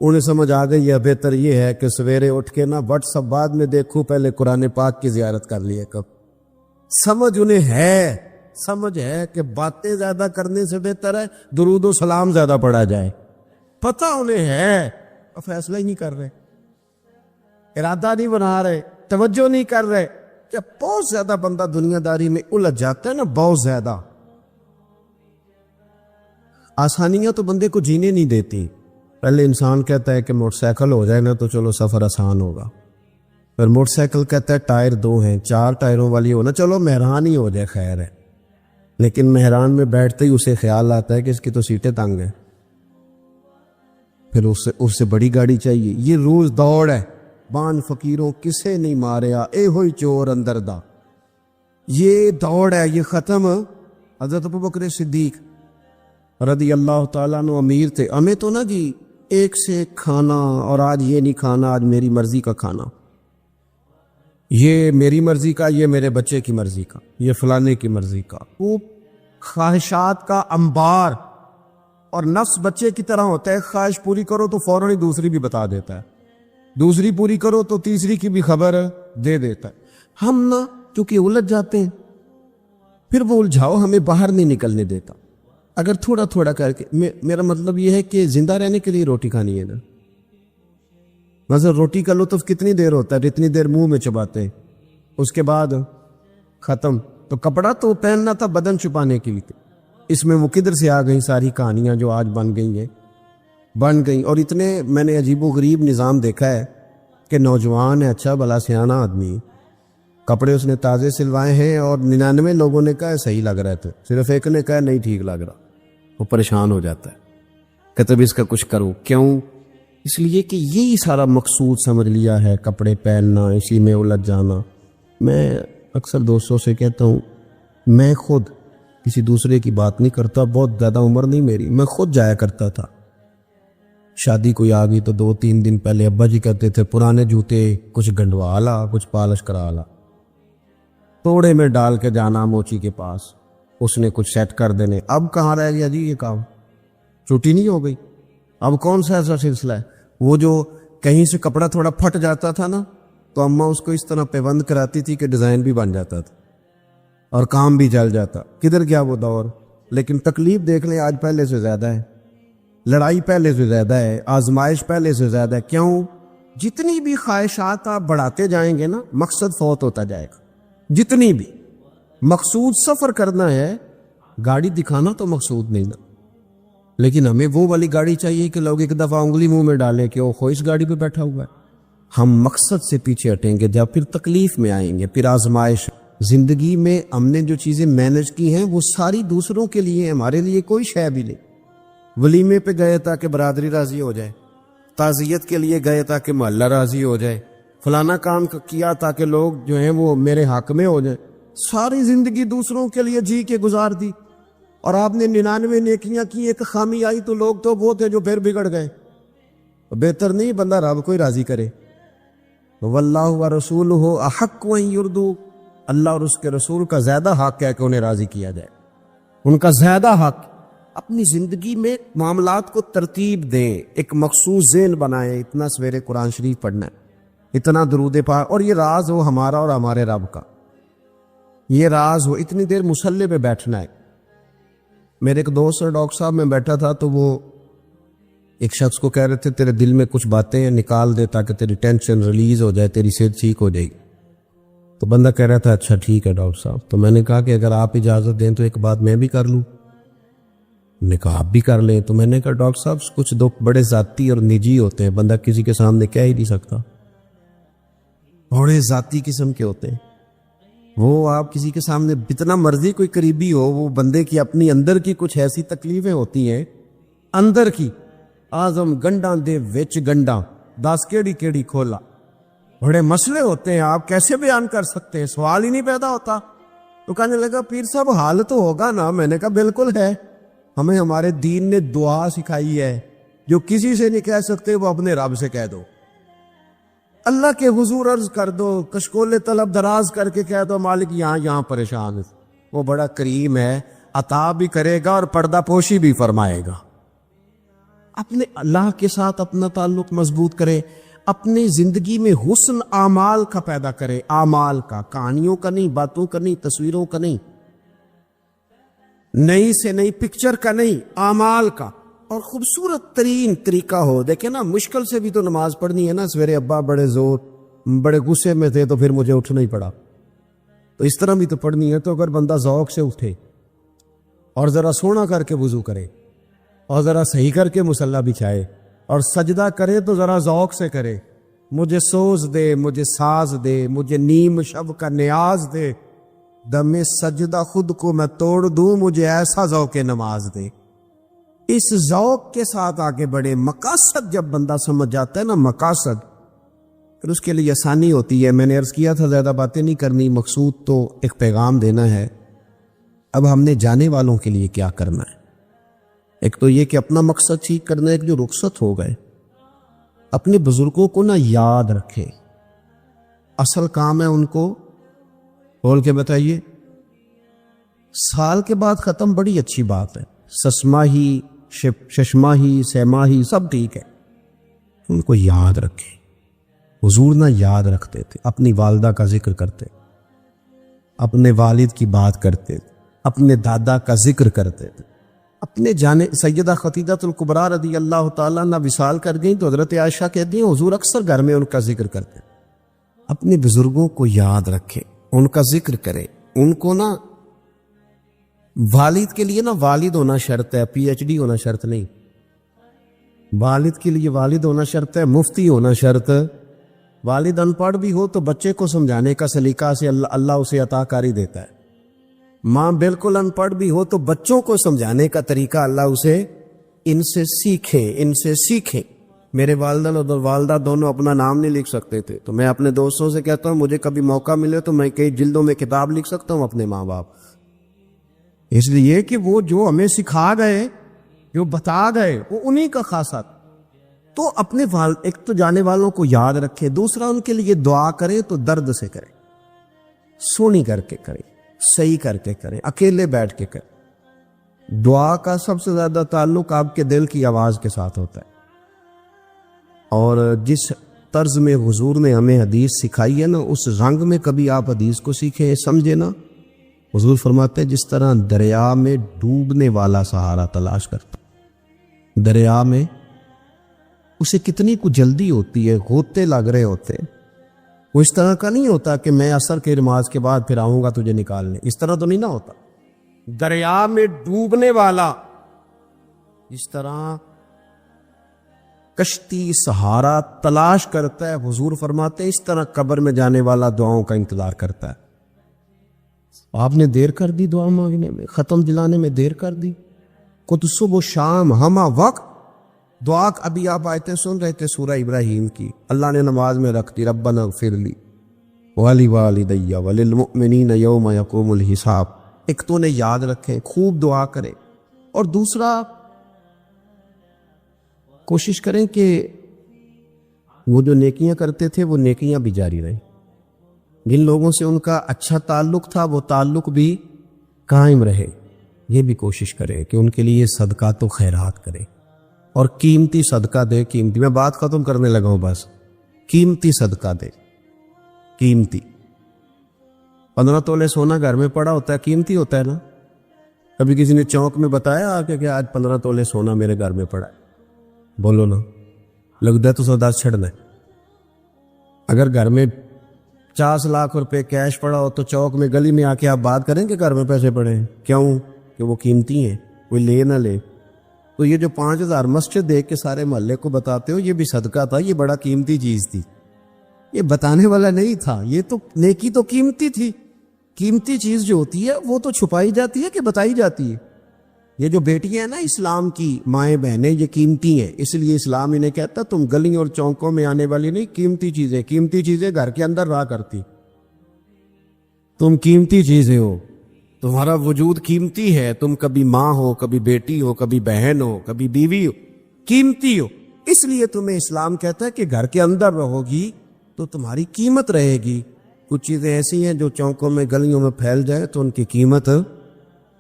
انہیں سمجھ آ گئی ہے بہتر یہ ہے کہ سویرے اٹھ کے نا واٹس ایپ بعد میں دیکھوں، پہلے قرآن پاک کی زیارت کر لیے کب۔ سمجھ انہیں ہے، سمجھ ہے کہ باتیں زیادہ کرنے سے بہتر ہے درود و سلام زیادہ پڑھا جائے، پتہ انہیں ہے، اور فیصلہ ہی نہیں کر رہے، ارادہ نہیں بنا رہے، توجہ نہیں کر رہے۔ جب بہت زیادہ بندہ دنیا داری میں الجھ جاتا ہے نا، بہت زیادہ، آسانیاں تو بندے کو جینے نہیں دیتی۔ پہلے انسان کہتا ہے کہ موٹر سائیکل ہو جائے نا تو چلو سفر آسان ہوگا، پھر موٹر سائیکل کہتا ہے ٹائر 2 ہیں، 4 ٹائروں والی ہونا، چلو مہران ہی ہو جائے خیر ہے، لیکن مہران میں بیٹھتے ہی اسے خیال آتا ہے کہ اس کی تو سیٹیں تنگ ہیں، پھر اس سے بڑی گاڑی چاہیے۔ یہ روز دوڑ ہے، بان فقیروں کسے نہیں ماریا، اے ہوئی چور اندر دا، یہ دوڑ ہے، یہ ختم۔ حضرت ابوبکر صدیق رضی اللہ تعالیٰ عنہ امیر تھے، ہمیں تو نا جی ایک سے ایک کھانا، اور آج یہ نہیں کھانا، آج میری مرضی کا کھانا، یہ میری مرضی کا، یہ میرے بچے کی مرضی کا، یہ فلانے کی مرضی کا، وہ خواہشات کا انبار، اور نفس بچے کی طرح ہوتا ہے، خواہش پوری کرو تو فوراً ہی دوسری بھی بتا دیتا ہے، دوسری پوری کرو تو تیسری کی بھی خبر دے دیتا ہے۔ ہم نا کیونکہ الجھ جاتے ہیں، پھر وہ الجھاؤ ہمیں باہر نہیں نکلنے دیتا۔ اگر تھوڑا تھوڑا کر کے، میرا مطلب یہ ہے کہ زندہ رہنے کے لیے روٹی کھانی ہے نا، مثلا روٹی کا لطف کتنی دیر ہوتا ہے، جتنی دیر منہ میں چباتے ہیں، اس کے بعد ختم۔ تو کپڑا تو پہننا تھا بدن چھپانے کے لیے، اس میں وہ کدھر سے آ گئی ساری کہانیاں جو آج بن گئی ہیں، بن گئی۔ اور اتنے میں نے عجیب و غریب نظام دیکھا ہے کہ نوجوان ہے, اچھا بلا سیانا آدمی, کپڑے اس نے تازے سلوائے ہیں, اور 99 لوگوں نے کہا صحیح لگ رہا تھا, صرف ایک نے کہا نہیں ٹھیک لگ رہا. وہ پریشان ہو جاتا ہے, کہتے بھی اس کا کچھ کرو. کیوں؟ اس لیے کہ یہی سارا مقصود سمجھ لیا ہے, کپڑے پہننا, اسی میں الجھ جانا. میں اکثر دوستوں سے کہتا ہوں, میں خود کسی دوسرے کی بات نہیں کرتا, بہت زیادہ عمر نہیں میری, میں خود جایا کرتا تھا. شادی کوئی آ گئی تو 2-3 دن پہلے ابا جی کہتے تھے پرانے جوتے کچھ گنڈوا لا, کچھ پالش کرا لا, توڑے میں ڈال کے جانا موچی کے پاس, اس نے کچھ سیٹ کر دینے. اب کہاں رہ گیا جی یہ کام, چھٹی نہیں ہو گئی. اب کون سا ایسا سلسلہ ہے؟ وہ جو کہیں سے کپڑا تھوڑا پھٹ جاتا تھا نا, تو اماں اس کو اس طرح پیوند کراتی تھی کہ ڈیزائن بھی بن جاتا تھا اور کام بھی چل جاتا. کدھر گیا وہ دور؟ لیکن تکلیف دیکھ لیں, آج پہلے سے زیادہ ہے, لڑائی پہلے سے زیادہ ہے, آزمائش پہلے سے زیادہ ہے. کیوں؟ جتنی بھی خواہشات آپ بڑھاتے جائیں گے نا, مقصد فوت ہوتا جائے گا. جتنی بھی مقصود سفر کرنا ہے, گاڑی دکھانا تو مقصود نہیں نا, لیکن ہمیں وہ والی گاڑی چاہیے کہ لوگ ایک دفعہ انگلی منہ میں ڈالیں کہ وہ خو اس گاڑی پہ بیٹھا ہوا ہے. ہم مقصد سے پیچھے ہٹیں گے جب پھر تکلیف میں آئیں گے, پھر آزمائش. زندگی میں ہم نے جو چیزیں مینج کی ہیں وہ ساری دوسروں کے لیے, ہمارے لیے کوئی شے بھی نہیں. ولیمے پہ گئے تاکہ برادری راضی ہو جائے, تعزیت کے لیے گئے تاکہ محلہ راضی ہو جائے, فلانا کام کیا تاکہ لوگ جو ہیں وہ میرے حق میں ہو جائیں. ساری زندگی دوسروں کے لیے جی کے گزار دی, اور آپ نے 99 نیکیاں کی, ایک خامی آئی تو لوگ تو وہ تھے جو پھر بگڑ گئے. بہتر نہیں بندہ رب کو ہی راضی کرے. واللہ ورسولہ احق ان یرضوا, اللہ اور اس کے رسول کا زیادہ حق ہے کہ انہیں راضی کیا جائے, ان کا زیادہ حق. اپنی زندگی میں معاملات کو ترتیب دیں, ایک مخصوص ذہن بنائیں, اتنا سویرے قرآن شریف پڑھنا ہے, اتنا درود پاک, اور یہ راز ہو ہمارا اور ہمارے رب کا, یہ راز ہو. اتنی دیر مصلی پہ بیٹھنا ہے. میرے ایک دوست اور ڈاکٹر صاحب میں بیٹھا تھا, تو وہ ایک شخص کو کہہ رہے تھے تیرے دل میں کچھ باتیں ہیں نکال دے تاکہ تیری ٹینشن ریلیز ہو جائے, تیری صحت ٹھیک ہو جائے گی. تو بندہ کہہ رہا تھا اچھا ٹھیک ہے ڈاکٹر صاحب. تو میں نے کہا کہ اگر آپ اجازت دیں تو ایک بات میں بھی کر لوں. نے کہا آپ بھی کر لیں. تو میں نے کہا ڈاکٹر صاحب کچھ دکھ بڑے ذاتی اور نجی ہوتے ہیں, بندہ کسی کے سامنے کہہ ہی نہیں سکتا, بڑے ذاتی قسم کے ہوتے ہیں. وہ آپ کسی کے سامنے جتنا مرضی کوئی قریبی ہو, وہ بندے کی اپنی اندر کی کچھ ایسی تکلیفیں ہوتی ہیں, اندر کی. آزم گنڈاں دے وچ گنڈاں 10 کیڑی کھولا, بڑے مسئلے ہوتے ہیں, آپ کیسے بیان کر سکتے ہیں, سوال ہی نہیں پیدا ہوتا. تو کہنے لگا پیر صاحب حال تو ہوگا نا. میں نے کہا بالکل ہے, ہمیں ہمارے دین نے دعا سکھائی ہے, جو کسی سے نہیں کہہ سکتے وہ اپنے رب سے کہہ دو, اللہ کے حضور عرض کر دو, کشکول طلب دراز کر کے کہہ دو مالک یہاں پریشان ہے, وہ بڑا کریم ہے, عطا بھی کرے گا اور پردہ پوشی بھی فرمائے گا. اپنے اللہ کے ساتھ اپنا تعلق مضبوط کرے, اپنی زندگی میں حسن اعمال کا پیدا کرے, اعمال کا, کہانیوں کا نہیں, باتوں کا نہیں, تصویروں کا نہیں, نئی سے نئی پکچر کا نہیں, اعمال کا. اور خوبصورت ترین طریقہ ہو. دیکھیں نا, مشکل سے بھی تو نماز پڑھنی ہے نا. سویرے ابا بڑے غصے میں تھے تو پھر مجھے اٹھنا ہی پڑا, تو اس طرح بھی تو پڑھنی ہے. تو اگر بندہ ذوق سے اٹھے اور ذرا سونا کر کے وضو کرے اور ذرا صحیح کر کے مصلی بچھائے اور سجدہ کرے تو ذرا ذوق سے کرے, مجھے سوز دے, مجھے ساز دے, مجھے نیم شب کا نیاز دے, دم سجدہ خود کو میں توڑ دوں, مجھے ایسا ذوق نماز دے. اس ذوق کے ساتھ آگے بڑھے. مقاصد جب بندہ سمجھ جاتا ہے نا, مقاصد, پھر اس کے لیے آسانی ہوتی ہے. میں نے عرض کیا تھا زیادہ باتیں نہیں کرنی, مقصود تو ایک پیغام دینا ہے. اب ہم نے جانے والوں کے لیے کیا کرنا ہے؟ ایک تو یہ کہ اپنا مقصد ٹھیک کرنا ہے, ایک جو رخصت ہو گئے اپنے بزرگوں کو نا یاد رکھے. اصل کام ہے ان کو بول کے بتائیے. سال کے بعد ختم, بڑی اچھی بات ہے, سسماہی ششماہی سیماہی سب ٹھیک ہے, ان کو یاد رکھے. حضور نہ یاد رکھتے تھے, اپنی والدہ کا ذکر کرتے, اپنے والد کی بات کرتے, اپنے دادا کا ذکر کرتے تھے. اپنے جانے سیدہ خدیجہ الکبریٰ رضی اللہ تعالیٰ عنہ وصال کر گئیں تو حضرت عائشہ کہتی ہیں حضور اکثر گھر میں ان کا ذکر کرتے. اپنے بزرگوں کو یاد رکھے, ان کا ذکر کرے. ان کو نا والد کے لیے نا والد ہونا شرط ہے, پی ایچ ڈی ہونا شرط نہیں. والد کے لیے والد ہونا شرط ہے, مفتی ہونا شرط, والد ان پڑھ بھی ہو تو بچے کو سمجھانے کا سلیقہ سے اللہ اسے عطا کاری دیتا ہے. ماں بالکل ان پڑھ بھی ہو تو بچوں کو سمجھانے کا طریقہ اللہ اسے ان سے سیکھیں. میرے والدین اور والدہ دونوں اپنا نام نہیں لکھ سکتے تھے، تو میں اپنے دوستوں سے کہتا ہوں مجھے کبھی موقع ملے تو میں کئی جلدوں میں کتاب لکھ سکتا ہوں اپنے ماں باپ. اس لیے کہ وہ جو ہمیں سکھا گئے، جو بتا گئے، وہ انہی کا خاصہ. تو اپنے ایک تو جانے والوں کو یاد رکھے، دوسرا ان کے لیے دعا کرے تو درد سے کرے، سونی کر کے کرے، صحیح کر کے کرے، اکیلے بیٹھ کے کرے. دعا کا سب سے زیادہ تعلق آپ کے دل کی آواز کے ساتھ ہوتا ہے. اور جس طرز میں حضور نے ہمیں حدیث سکھائی ہے نا، اس رنگ میں کبھی آپ حدیث کو سیکھیں، سمجھے نا. حضور فرماتے ہیں جس طرح دریا میں ڈوبنے والا سہارا تلاش کرتا، دریا میں اسے کتنی کو جلدی ہوتی ہے، غوطے لگ رہے ہوتے ہیں. وہ اس طرح کا نہیں ہوتا کہ میں عصر کی نماز کے بعد پھر آؤں گا تجھے نکالنے، اس طرح تو نہیں نہ ہوتا. دریا میں ڈوبنے والا اس طرح کشتی سہارا تلاش کرتا ہے، حضور فرماتے ہیں اس طرح قبر میں جانے والا دعاؤں کا انتظار کرتا ہے. آپ نے دیر کر دی دعا مانگنے میں، ختم دلانے میں دیر کر دی. خود صبح و شام ہمہ وقت دعا. ابھی آپ آیتیں سن رہے تھے سورہ ابراہیم کی، اللہ نے نماز میں رکھ دی ربنا اغفر لی ولوالدی وللمؤمنین یوم یقوم الحساب. ایک تو نے یاد رکھیں، خوب دعا کریں، اور دوسرا کوشش کریں کہ وہ جو نیکیاں کرتے تھے وہ نیکیاں بھی جاری رہیں. جن لوگوں سے ان کا اچھا تعلق تھا وہ تعلق بھی قائم رہے. یہ بھی کوشش کریں کہ ان کے لیے صدقات و خیرات کریں، اور قیمتی صدقہ دے. قیمتی، میں بات ختم کرنے لگا ہوں بس. قیمتی صدقہ دے، قیمتی. 15 تولے سونا گھر میں پڑا ہوتا ہے، قیمتی ہوتا ہے نا. کبھی کسی نے چوک میں بتایا کہ آج 15 تولے سونا میرے گھر میں پڑا ہے؟ بولو نا، لگتا ہے تو 10 چھڑنا ہے. اگر گھر میں 50 لاکھ روپے کیش پڑا ہو تو چوک میں گلی میں آ کے آپ بات کریں کہ گھر میں پیسے پڑے ہیں؟ کیوں؟ کہ وہ قیمتی ہیں، کوئی لے نہ لے. تو یہ جو 5000 مسجد دیکھ کے سارے محلے کو بتاتے ہو، یہ بھی صدقہ تھا، یہ بڑا قیمتی چیز تھی. یہ بتانے والا نہیں تھا، یہ تو نیکی تو قیمتی تھی. قیمتی چیز جو ہوتی ہے وہ تو چھپائی جاتی ہے کہ بتائی جاتی ہے. یہ جو بیٹیاں ہیں نا اسلام کی مائیں بہنیں، یہ قیمتی ہیں. اس لیے اسلام انہیں کہتا تم گلیوں اور چوکوں میں آنے والی نہیں، قیمتی چیزیں. قیمتی چیزیں گھر کے اندر رہا کرتی. تم قیمتی چیزیں ہو، تمہارا وجود قیمتی ہے. تم کبھی ماں ہو، کبھی بیٹی ہو، کبھی بہن ہو، کبھی بیوی ہو، قیمتی ہو. اس لیے تمہیں اسلام کہتا ہے کہ گھر کے اندر رہو گی تو تمہاری قیمت رہے گی. کچھ چیزیں ایسی ہیں جو چوکوں میں گلیوں میں پھیل جائے تو ان کی قیمت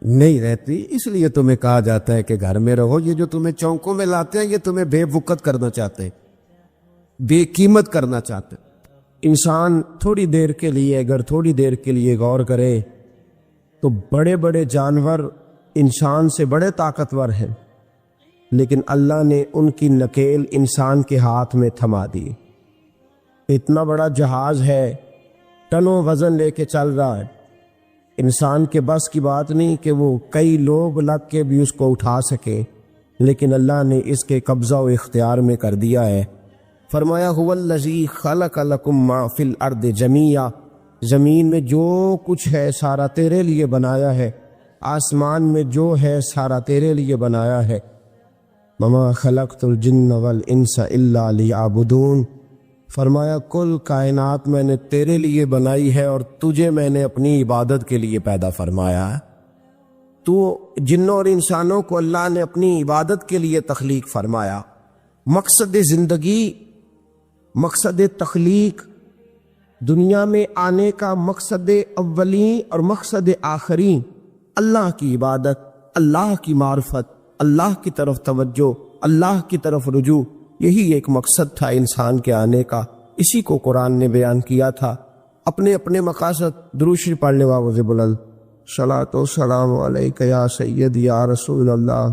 نہیں رہتی. اس لیے تمہیں کہا جاتا ہے کہ گھر میں رہو. یہ جو تمہیں چوکوں میں لاتے ہیں یہ تمہیں بے وقت کرنا چاہتے ہیں، بے قیمت کرنا چاہتے ہیں. انسان تھوڑی دیر کے لیے، اگر تھوڑی دیر کے لیے غور کرے تو بڑے بڑے جانور انسان سے بڑے طاقتور ہیں، لیکن اللہ نے ان کی نکیل انسان کے ہاتھ میں تھما دی. اتنا بڑا جہاز ہے، ٹنوں وزن لے کے چل رہا ہے. انسان کے بس کی بات نہیں کہ وہ کئی لوگ لگ کے بھی اس کو اٹھا سکے، لیکن اللہ نے اس کے قبضہ و اختیار میں کر دیا ہے. فرمایا هو الذی خلق لکم ما فی الارض جمیعا، زمین میں جو کچھ ہے سارا تیرے لیے بنایا ہے، آسمان میں جو ہے سارا تیرے لیے بنایا ہے. وما خلقت الجن والانس الا لیعبدون، فرمایا کل کائنات میں نے تیرے لیے بنائی ہے اور تجھے میں نے اپنی عبادت کے لیے پیدا فرمایا ہے. تو جنوں اور انسانوں کو اللہ نے اپنی عبادت کے لیے تخلیق فرمایا. مقصد زندگی، مقصد تخلیق، دنیا میں آنے کا مقصد اولی اور مقصد آخری اللہ کی عبادت، اللہ کی معرفت، اللہ کی طرف توجہ، اللہ کی طرف رجوع. یہی ایک مقصد تھا انسان کے آنے کا. اسی کو قرآن نے بیان کیا تھا. اپنے اپنے مقاصد. درود شریف پڑھنے والے بلند صلاۃ و سلام علیک یا سید یا رسول اللہ.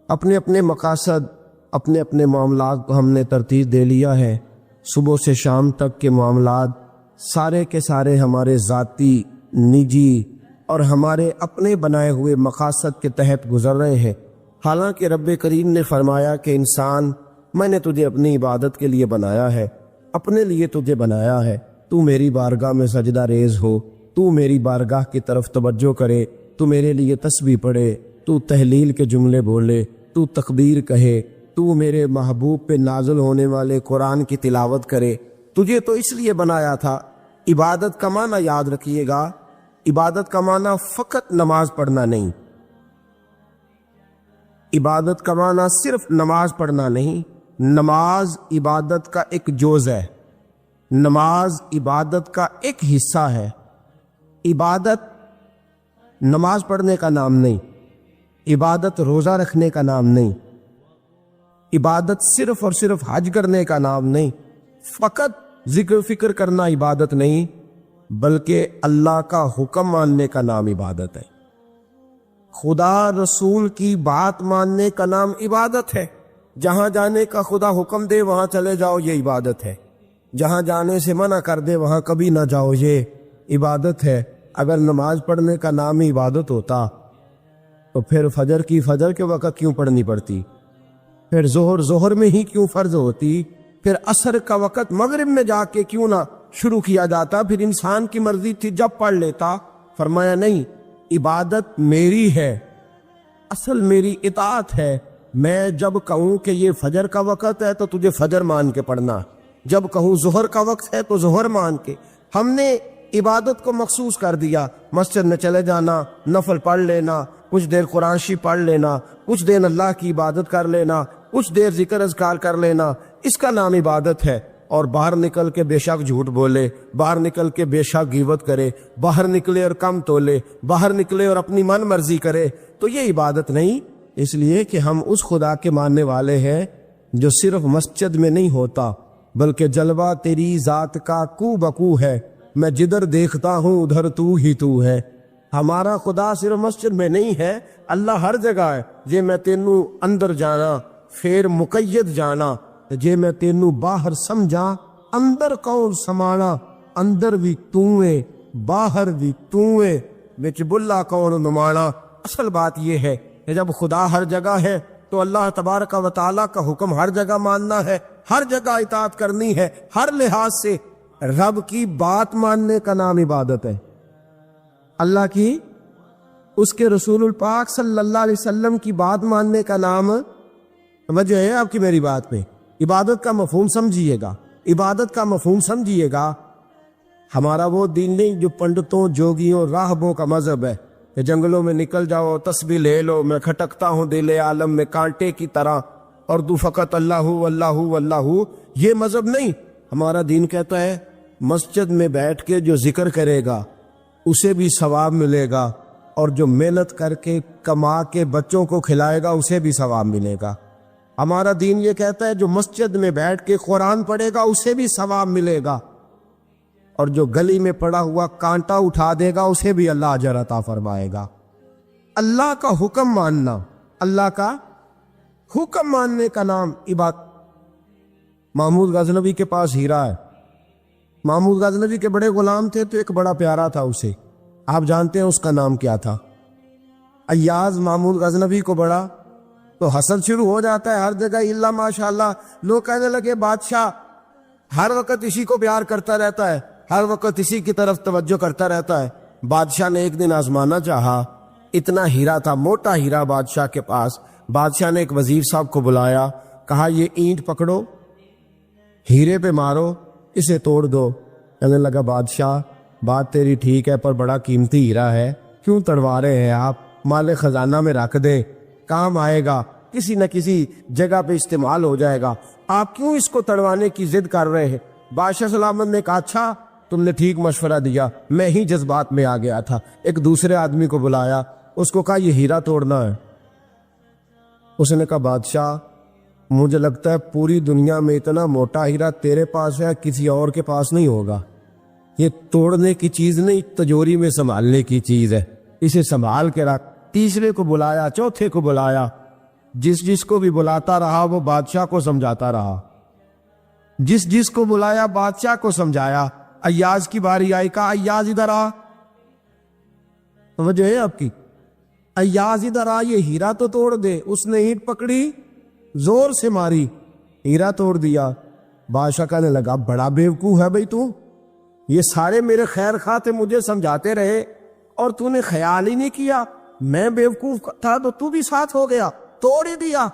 اپنے اپنے مقاصد، اپنے اپنے معاملات کو ہم نے ترتیب دے لیا ہے. صبح سے شام تک کے معاملات سارے کے سارے ہمارے ذاتی، نجی اور ہمارے اپنے بنائے ہوئے مقاصد کے تحت گزر رہے ہیں. حالانکہ رب کریم نے فرمایا کہ انسان، میں نے تجھے اپنی عبادت کے لیے بنایا ہے. اپنے لیے تجھے بنایا ہے، تو میری بارگاہ میں سجدہ ریز ہو، تو میری بارگاہ کی طرف توجہ کرے، تو میرے لیے تسبیح پڑھے، تو تحلیل کے جملے بولے، تو تکبیر کہے، تو میرے محبوب پہ نازل ہونے والے قرآن کی تلاوت کرے۔ تجھے تو اس لیے بنایا تھا۔ عبادت کا معنی یاد رکھیے گا، عبادت کا معنی فقط نماز پڑھنا نہیں، عبادت کا معنی صرف نماز پڑھنا نہیں، نماز عبادت کا ایک جز ہے، نماز عبادت کا ایک حصہ ہے۔ عبادت نماز پڑھنے کا نام نہیں، عبادت روزہ رکھنے کا نام نہیں، عبادت صرف اور صرف حج کرنے کا نام نہیں، فقط ذکر فکر کرنا عبادت نہیں، بلکہ اللہ کا حکم ماننے کا نام عبادت ہے۔ خدا رسول کی بات ماننے کا نام عبادت ہے۔ جہاں جانے کا خدا حکم دے وہاں چلے جاؤ، یہ عبادت ہے۔ جہاں جانے سے منع کر دے وہاں کبھی نہ جاؤ، یہ عبادت ہے۔ اگر نماز پڑھنے کا نام ہی عبادت ہوتا تو پھر فجر کی فجر کے وقت کیوں پڑھنی پڑتی، پھر ظہر میں ہی کیوں فرض ہوتی، پھر عصر کا وقت مغرب میں جا کے کیوں نہ شروع کیا جاتا، پھر انسان کی مرضی تھی جب پڑھ لیتا۔ فرمایا نہیں، عبادت میری ہے، اصل میری اطاعت ہے۔ میں جب کہوں کہ یہ فجر کا وقت ہے تو تجھے فجر مان کے پڑھنا، جب کہوں ظہر کا وقت ہے تو ظہر مان کے۔ ہم نے عبادت کو مخصوص کر دیا، مسجد میں چلے جانا، نفل پڑھ لینا، کچھ دیر قرآن شریف پڑھ لینا، کچھ دیر اللہ کی عبادت کر لینا، کچھ دیر ذکر اذکار کر لینا، اس کا نام عبادت ہے۔ اور باہر نکل کے بے شک جھوٹ بولے، باہر نکل کے بے شک غیبت کرے، باہر نکلے اور کم تولے، باہر نکلے اور اپنی من مرضی کرے، تو یہ عبادت نہیں۔ اس لیے کہ ہم اس خدا کے ماننے والے ہیں جو صرف مسجد میں نہیں ہوتا، بلکہ جلوہ تیری ذات کا کو بکو ہے، میں جدھر دیکھتا ہوں ادھر تو ہی تو ہے۔ ہمارا خدا صرف مسجد میں نہیں ہے، اللہ ہر جگہ ہے۔ جے میں تینوں اندر جانا پھر مقید جانا، جے میں تینوں باہر سمجھا اندر کون سمانا، اندر بھی تو ہے باہر بھی تو ہے، وچ بلا کون نمانا۔ اصل بات یہ ہے کہ جب خدا ہر جگہ ہے تو اللہ تبارک و تعالیٰ کا حکم ہر جگہ ماننا ہے، ہر جگہ اطاعت کرنی ہے، ہر لحاظ سے۔ رب کی بات ماننے کا نام عبادت ہے، اللہ کی، اس کے رسول الپاک صلی اللہ علیہ وسلم کی بات ماننے کا نام، توجہ ہے آپ کی میری بات پہ، عبادت کا مفہوم سمجھیے گا، عبادت کا مفہوم سمجھیے گا۔ ہمارا وہ دین نہیں جو پنڈتوں، جوگیوں، راہبوں کا مذہب ہے کہ جنگلوں میں نکل جاؤ، تسبیح لے لو، میں کھٹکتا ہوں دل عالم میں کانٹے کی طرح، اور تو فقط اللہ اللہ اللہ۔ یہ مذہب نہیں۔ ہمارا دین کہتا ہے مسجد میں بیٹھ کے جو ذکر کرے گا اسے بھی ثواب ملے گا، اور جو محنت کر کے کما کے بچوں کو کھلائے گا اسے بھی ثواب ملے گا۔ ہمارا دین یہ کہتا ہے جو مسجد میں بیٹھ کے قرآن پڑھے گا اسے بھی ثواب ملے گا، اور جو گلی میں پڑا ہوا کانٹا اٹھا دے گا اسے بھی اللہ اجر عطا فرمائے گا۔ اللہ کا حکم ماننا، اللہ کا حکم ماننے کا نام عبادت۔ محمود غزنوی کے پاس ہیرا ہے، محمود غزنوی کے بڑے غلام تھے تو ایک بڑا پیارا تھا اسے، آپ جانتے ہیں اس کا نام کیا تھا؟ ایاز محمود غزنوی کو بڑا تو حسد شروع ہو جاتا ہے ہر جگہ، اللہ ماشاءاللہ۔ لوگ کہنے لگے بادشاہ ہر وقت اسی کو پیار کرتا رہتا ہے، ہر وقت اسی کی طرف توجہ کرتا رہتا ہے۔ بادشاہ نے ایک دن آزمانا چاہا، اتنا ہیرا تھا، موٹا ہیرا بادشاہ کے پاس۔ بادشاہ نے ایک وزیر صاحب کو بلایا، کہا یہ اینٹ پکڑو، ہیرے پہ مارو، اسے توڑ دو۔ کہنے لگا بادشاہ بات تیری ٹھیک ہے پر بڑا قیمتی ہیرا ہے، کیوں تڑوا رہے ہیں آپ؟ مال خزانہ میں رکھ دے، کام آئے گا، کسی نہ کسی جگہ پہ استعمال ہو جائے گا، آپ کیوں اس کو تڑوانے کی ضد کر رہے ہیں؟ بادشاہ سلامت نے کہا اچھا تم نے ٹھیک مشورہ دیا، میں ہی جذبات میں آ گیا تھا۔ ایک دوسرے آدمی کو بلایا، اس کو کہا یہ ہیرا توڑنا ہے۔ اس نے کہا بادشاہ مجھے لگتا ہے پوری دنیا میں اتنا موٹا ہیرا تیرے پاس ہے، کسی اور کے پاس نہیں ہوگا، یہ توڑنے کی چیز نہیں، تجوری میں سنبھالنے کی چیز ہے، اسے سنبھال کے رکھ۔ تیسرے کو بلایا، چوتھے کو بلایا، جس کو بھی بلاتا رہا وہ بادشاہ کو سمجھاتا رہا، جس کو بلایا بادشاہ کو سمجھایا۔ ایاز کی باری آئی، کہا ایاز ادھر آ، سمجھے ہے آپ کی؟ ایاز ادھر آ، یہ ہیرا تو توڑ دے۔ اس نے اینٹ پکڑی، زور سے ماری، ہیرا توڑ دیا۔ بادشاہ کہنے لگا بڑا بیوقوف ہے بھائی تو، یہ سارے میرے خیر خواہ تھے، مجھے سمجھاتے رہے اور تو نے خیال ہی نہیں کیا، میں بیوقوف تھا تو بھی ساتھ ہو گیا، توڑ ہی دیا۔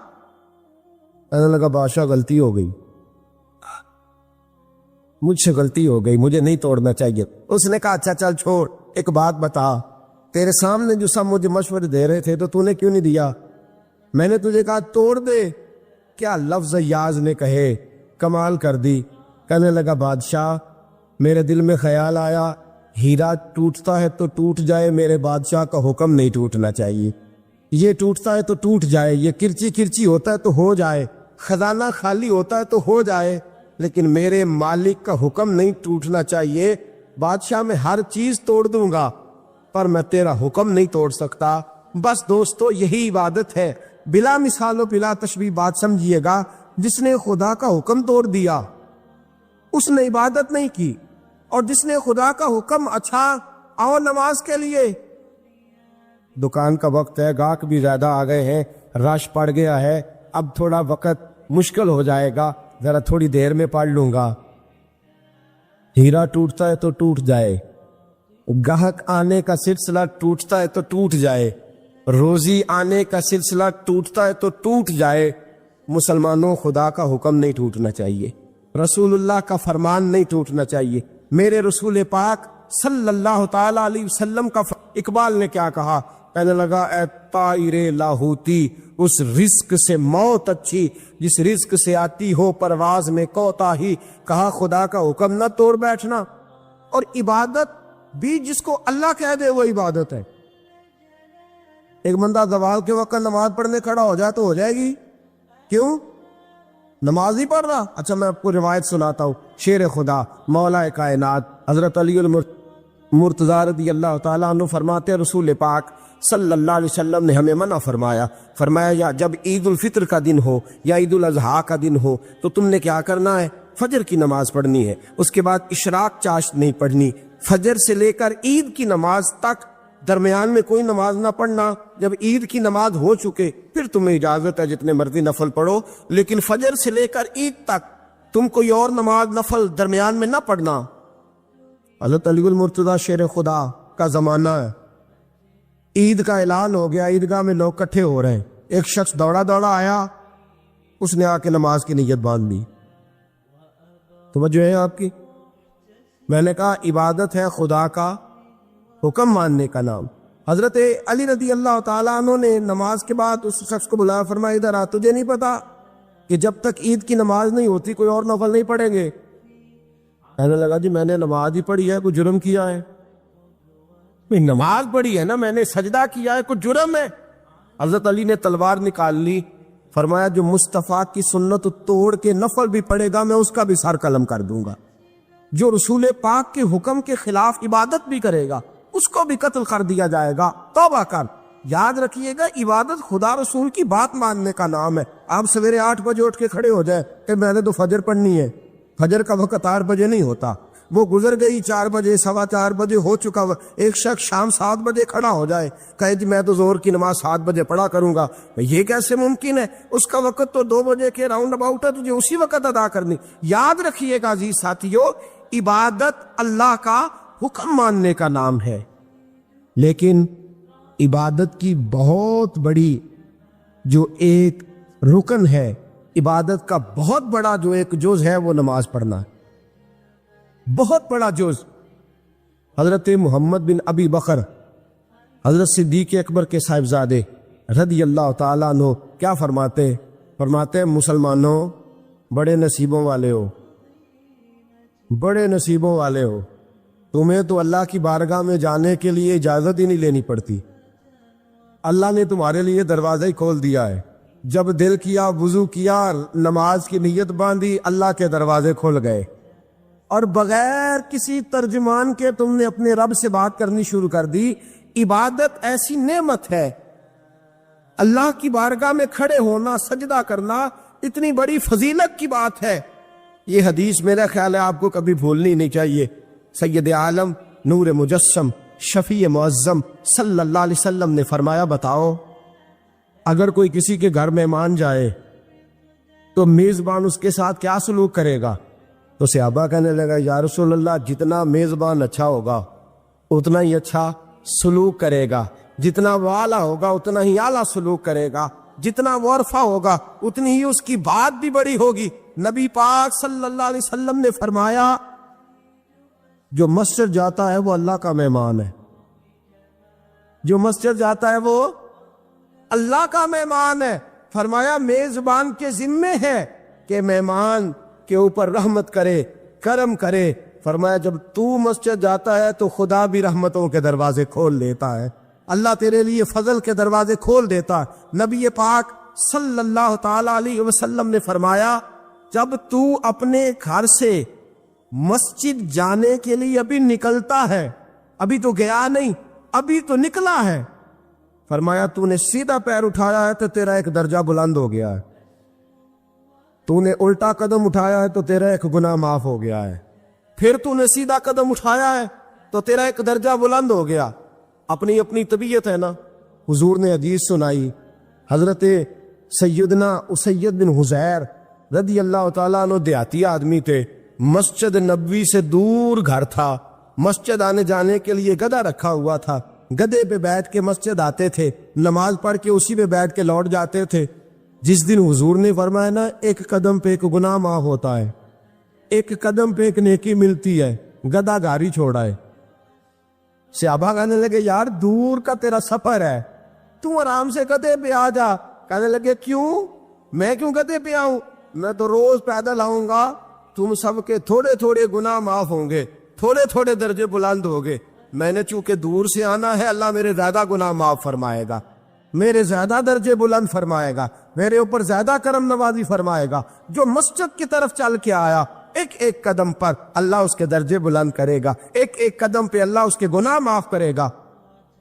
کہنے لگا بادشاہ غلطی ہو گئی، مجھ سے غلطی ہو گئی، مجھے نہیں توڑنا چاہیے۔ اس نے کہا اچھا چل چھوڑ، ایک بات بتا، تیرے سامنے جو سب مجھے مشورے دے رہے تھے تو نے کیوں نہیں دیا؟ میں نے تجھے کہا توڑ دے۔ کیا لفظ یاز نے کہے، کمال کر دی۔ کہنے لگا بادشاہ میرے دل میں خیال آیا ہیرا ٹوٹتا ہے تو ٹوٹ جائے، میرے بادشاہ کا حکم نہیں ٹوٹنا چاہیے، یہ ٹوٹتا ہے تو ٹوٹ جائے، یہ کرچی کرچی ہوتا ہے تو ہو جائے، خزانہ خالی ہوتا ہے تو ہو جائے، لیکن میرے مالک کا حکم نہیں ٹوٹنا چاہیے۔ بادشاہ میں ہر چیز توڑ دوں گا پر میں تیرا حکم نہیں توڑ سکتا۔ بس دوستو یہی عبادت ہے، بلا مثال و بلا تشبیہ بات سمجھیے گا۔ جس نے خدا کا حکم توڑ دیا اس نے عبادت نہیں کی، اور جس نے خدا کا حکم اچھا آؤ نماز کے لیے۔ دکان کا وقت ہے، گاہک بھی زیادہ آ گئے ہیں، رش پڑ گیا ہے، اب تھوڑا وقت مشکل ہو جائے گا، ذرا تھوڑی دیر میں پڑھ لوں گا۔ ہیرا ٹوٹتا ہے تو ٹوٹ جائے، گاہک آنے کا سلسلہ ٹوٹتا ہے تو ٹوٹ جائے، روزی آنے کا سلسلہ ٹوٹتا ہے تو ٹوٹ جائے۔ مسلمانوں خدا کا حکم نہیں ٹوٹنا چاہیے، رسول اللہ کا فرمان نہیں ٹوٹنا چاہیے۔ میرے رسول پاک صلی اللہ تعالی علیہ وسلم کا اقبال نے کیا کہا؟ کہنے لگا اے طائر لاہوتی، اس رزق سے موت اچھی جس رزق سے آتی ہو پرواز میں کوتاہی۔ کہا خدا کا حکم نہ توڑ بیٹھنا، اور عبادت بھی جس کو اللہ کہہ دے وہ عبادت ہے۔ ایک بندہ زوال کے وقت نماز پڑھنے کھڑا ہو جائے تو ہو جائے گی؟ کیوں؟ نماز ہی پڑھ رہا۔ اچھا میں آپ کو روایت سناتا ہوں، شیر خدا مولا کائنات حضرت علی المرتضی رضی اللہ تعالیٰ عنہ فرماتے ہیں رسول پاک صلی اللہ علیہ وسلم نے ہمیں منع فرمایا یا جب عید الفطر کا دن ہو یا عید الاضحیٰ کا دن ہو تو تم نے کیا کرنا ہے؟ فجر کی نماز پڑھنی ہے، اس کے بعد اشراق چاشت نہیں پڑھنی، فجر سے لے کر عید کی نماز تک درمیان میں کوئی نماز نہ پڑھنا۔ جب عید کی نماز ہو چکے پھر تمہیں اجازت ہے جتنے مرضی نفل پڑھو، لیکن فجر سے لے کر عید تک تم کوئی اور نماز نفل درمیان میں نہ پڑھنا۔ حضرت علی المرتضی شیر خدا کا زمانہ ہے، عید کا اعلان ہو گیا، عیدگاہ میں لوگ کٹھے ہو رہے ہیں، ایک شخص دوڑا دوڑا آیا، اس نے آ کے نماز کی نیت باندھ لی۔ توجہ ہے آپ کی؟ میں نے کہا عبادت ہے خدا کا حکم ماننے کا نام۔ حضرت علی رضی اللہ تعالیٰ عنہ نے نماز کے بعد اس شخص کو بلایا، فرمایا ادھر آ، تجھے نہیں پتا کہ جب تک عید کی نماز نہیں ہوتی کوئی اور نفل نہیں پڑھیں گے؟ کہنے لگا جی میں نے نماز ہی پڑھی ہے، کوئی جرم کیا ہے؟ نماز پڑھی ہے نا، میں نے سجدہ کیا ہے، کوئی جرم ہے؟ حضرت علی نے تلوار نکال لی، فرمایا جو مصطفیٰ کی سنت توڑ کے نفل بھی پڑھے گا میں اس کا بھی سر قلم کر دوں گا، جو رسول پاک کے حکم کے خلاف عبادت بھی کرے گا اس کو بھی قتل کر دیا جائے گا۔ توبہ کر۔ یاد رکھیے گا عبادت خدا رسول کی بات ماننے کا نام ہے۔ آپ سویرے 8 بجے اٹھ کے کھڑے ہو جائے کہ میں نے تو فجر پڑھنی ہے، فجر کا وقت 8 بجے نہیں ہوتا، وہ گزر گئی 4 بجے، 4:15 بجے ہو چکا۔ ایک شخص شام 7 بجے کھڑا ہو جائے کہے جی میں تو ظہر کی نماز 7 بجے پڑھا کروں گا، یہ کیسے ممکن ہے؟ اس کا وقت تو 2 بجے کے راؤنڈ اباؤٹ ہے، تجھے اسی وقت ادا کرنی۔ یاد رکھیے گا عزیز ساتھیو، عبادت اللہ کا حکم ماننے کا نام ہے، لیکن عبادت کی بہت بڑی جو ایک رکن ہے، عبادت کا بہت بڑا جو ایک جز ہے وہ نماز پڑھنا ہے، بہت بڑا جز۔ حضرت محمد بن ابی بکر حضرت صدیق اکبر کے صاحبزادے رضی اللہ تعالیٰ عنہ کیا فرماتے مسلمانوں بڑے نصیبوں والے ہو، بڑے نصیبوں والے ہو، تمہیں تو اللہ کی بارگاہ میں جانے کے لیے اجازت ہی نہیں لینی پڑتی، اللہ نے تمہارے لیے دروازہ ہی کھول دیا ہے، جب دل کیا وضو کیا نماز کی نیت باندھی اللہ کے دروازے کھل گئے، اور بغیر کسی ترجمان کے تم نے اپنے رب سے بات کرنی شروع کر دی۔ عبادت ایسی نعمت ہے، اللہ کی بارگاہ میں کھڑے ہونا سجدہ کرنا اتنی بڑی فضیلت کی بات ہے۔ یہ حدیث میرا خیال ہے آپ کو کبھی بھولنی نہیں چاہیے۔ سید عالم نور مجسم شفیع معظم صلی اللہ علیہ وسلم نے فرمایا بتاؤ اگر کوئی کسی کے گھر مہمان جائے تو میزبان اس کے ساتھ کیا سلوک کرے گا؟ تو صحابہ کہنے لگا یا رسول اللہ جتنا میزبان اچھا ہوگا اتنا ہی اچھا سلوک کرے گا، جتنا وہ اعلیٰ ہوگا اتنا ہی اعلیٰ سلوک کرے گا، جتنا وہ عرفہ ہوگا اتنی ہی اس کی بات بھی بڑی ہوگی۔ نبی پاک صلی اللہ علیہ وسلم نے فرمایا جو مسجد جاتا ہے وہ اللہ کا مہمان ہے، جو مسجد جاتا ہے وہ اللہ کا مہمان ہے۔ فرمایا میزبان کے ذمے ہے کہ مہمان کے اوپر رحمت کرے، کرم کرے۔ فرمایا جب تو مسجد جاتا ہے تو خدا بھی رحمتوں کے دروازے کھول لیتا ہے، اللہ تیرے لیے فضل کے دروازے کھول دیتا ہے۔ نبی پاک صلی اللہ تعالی علیہ وسلم نے فرمایا جب تو اپنے گھر سے مسجد جانے کے لیے ابھی نکلتا ہے، ابھی تو گیا نہیں، ابھی تو نکلا ہے، فرمایا تو نے سیدھا پیر اٹھایا ہے تو تیرا ایک درجہ بلند ہو گیا ہے، تو نے الٹا قدم اٹھایا ہے تو تیرا ایک گناہ معاف ہو گیا ہے، پھر تو نے سیدھا قدم اٹھایا ہے تو تیرا ایک درجہ بلند ہو گیا۔ اپنی اپنی طبیعت ہے نا۔ حضور نے حدیث سنائی، حضرت سیدنا اسید بن حضیر رضی اللہ تعالیٰ عنہ دیہاتی آدمی تھے، مسجد نبوی سے دور گھر تھا، مسجد آنے جانے کے لیے گدھا رکھا ہوا تھا، گدھے پہ بیٹھ کے مسجد آتے تھے، نماز پڑھ کے اسی پہ بیٹھ کے لوٹ جاتے تھے۔ جس دن حضور نے فرمایا نا ایک قدم پہ ایک گناہ معاف ہوتا ہے، ایک قدم پہ ایک نیکی ملتی ہے، گدھا گاڑی چھوڑا ہے۔ صحابہ کہنے لگے یار دور کا تیرا سفر ہے، تم آرام سے گدھے پہ آ جا۔ کہنے لگے کیوں؟ میں کیوں گدھے پہ آؤں؟ میں تو روز پیدل آؤں گا، تم سب کے تھوڑے تھوڑے گناہ معاف ہوں گے، تھوڑے تھوڑے درجے بلند ہو گے۔ میں نے چونکہ دور سے آنا ہے، اللہ میرے زیادہ گناہ معاف فرمائے گا، میرے زیادہ درجے بلند فرمائے گا، میرے اوپر زیادہ کرم نوازی فرمائے گا۔ جو مسجد کی طرف چل کے آیا ایک ایک قدم پر اللہ اس کے درجے بلند کرے گا، ایک ایک قدم پہ اللہ اس کے گناہ معاف کرے گا۔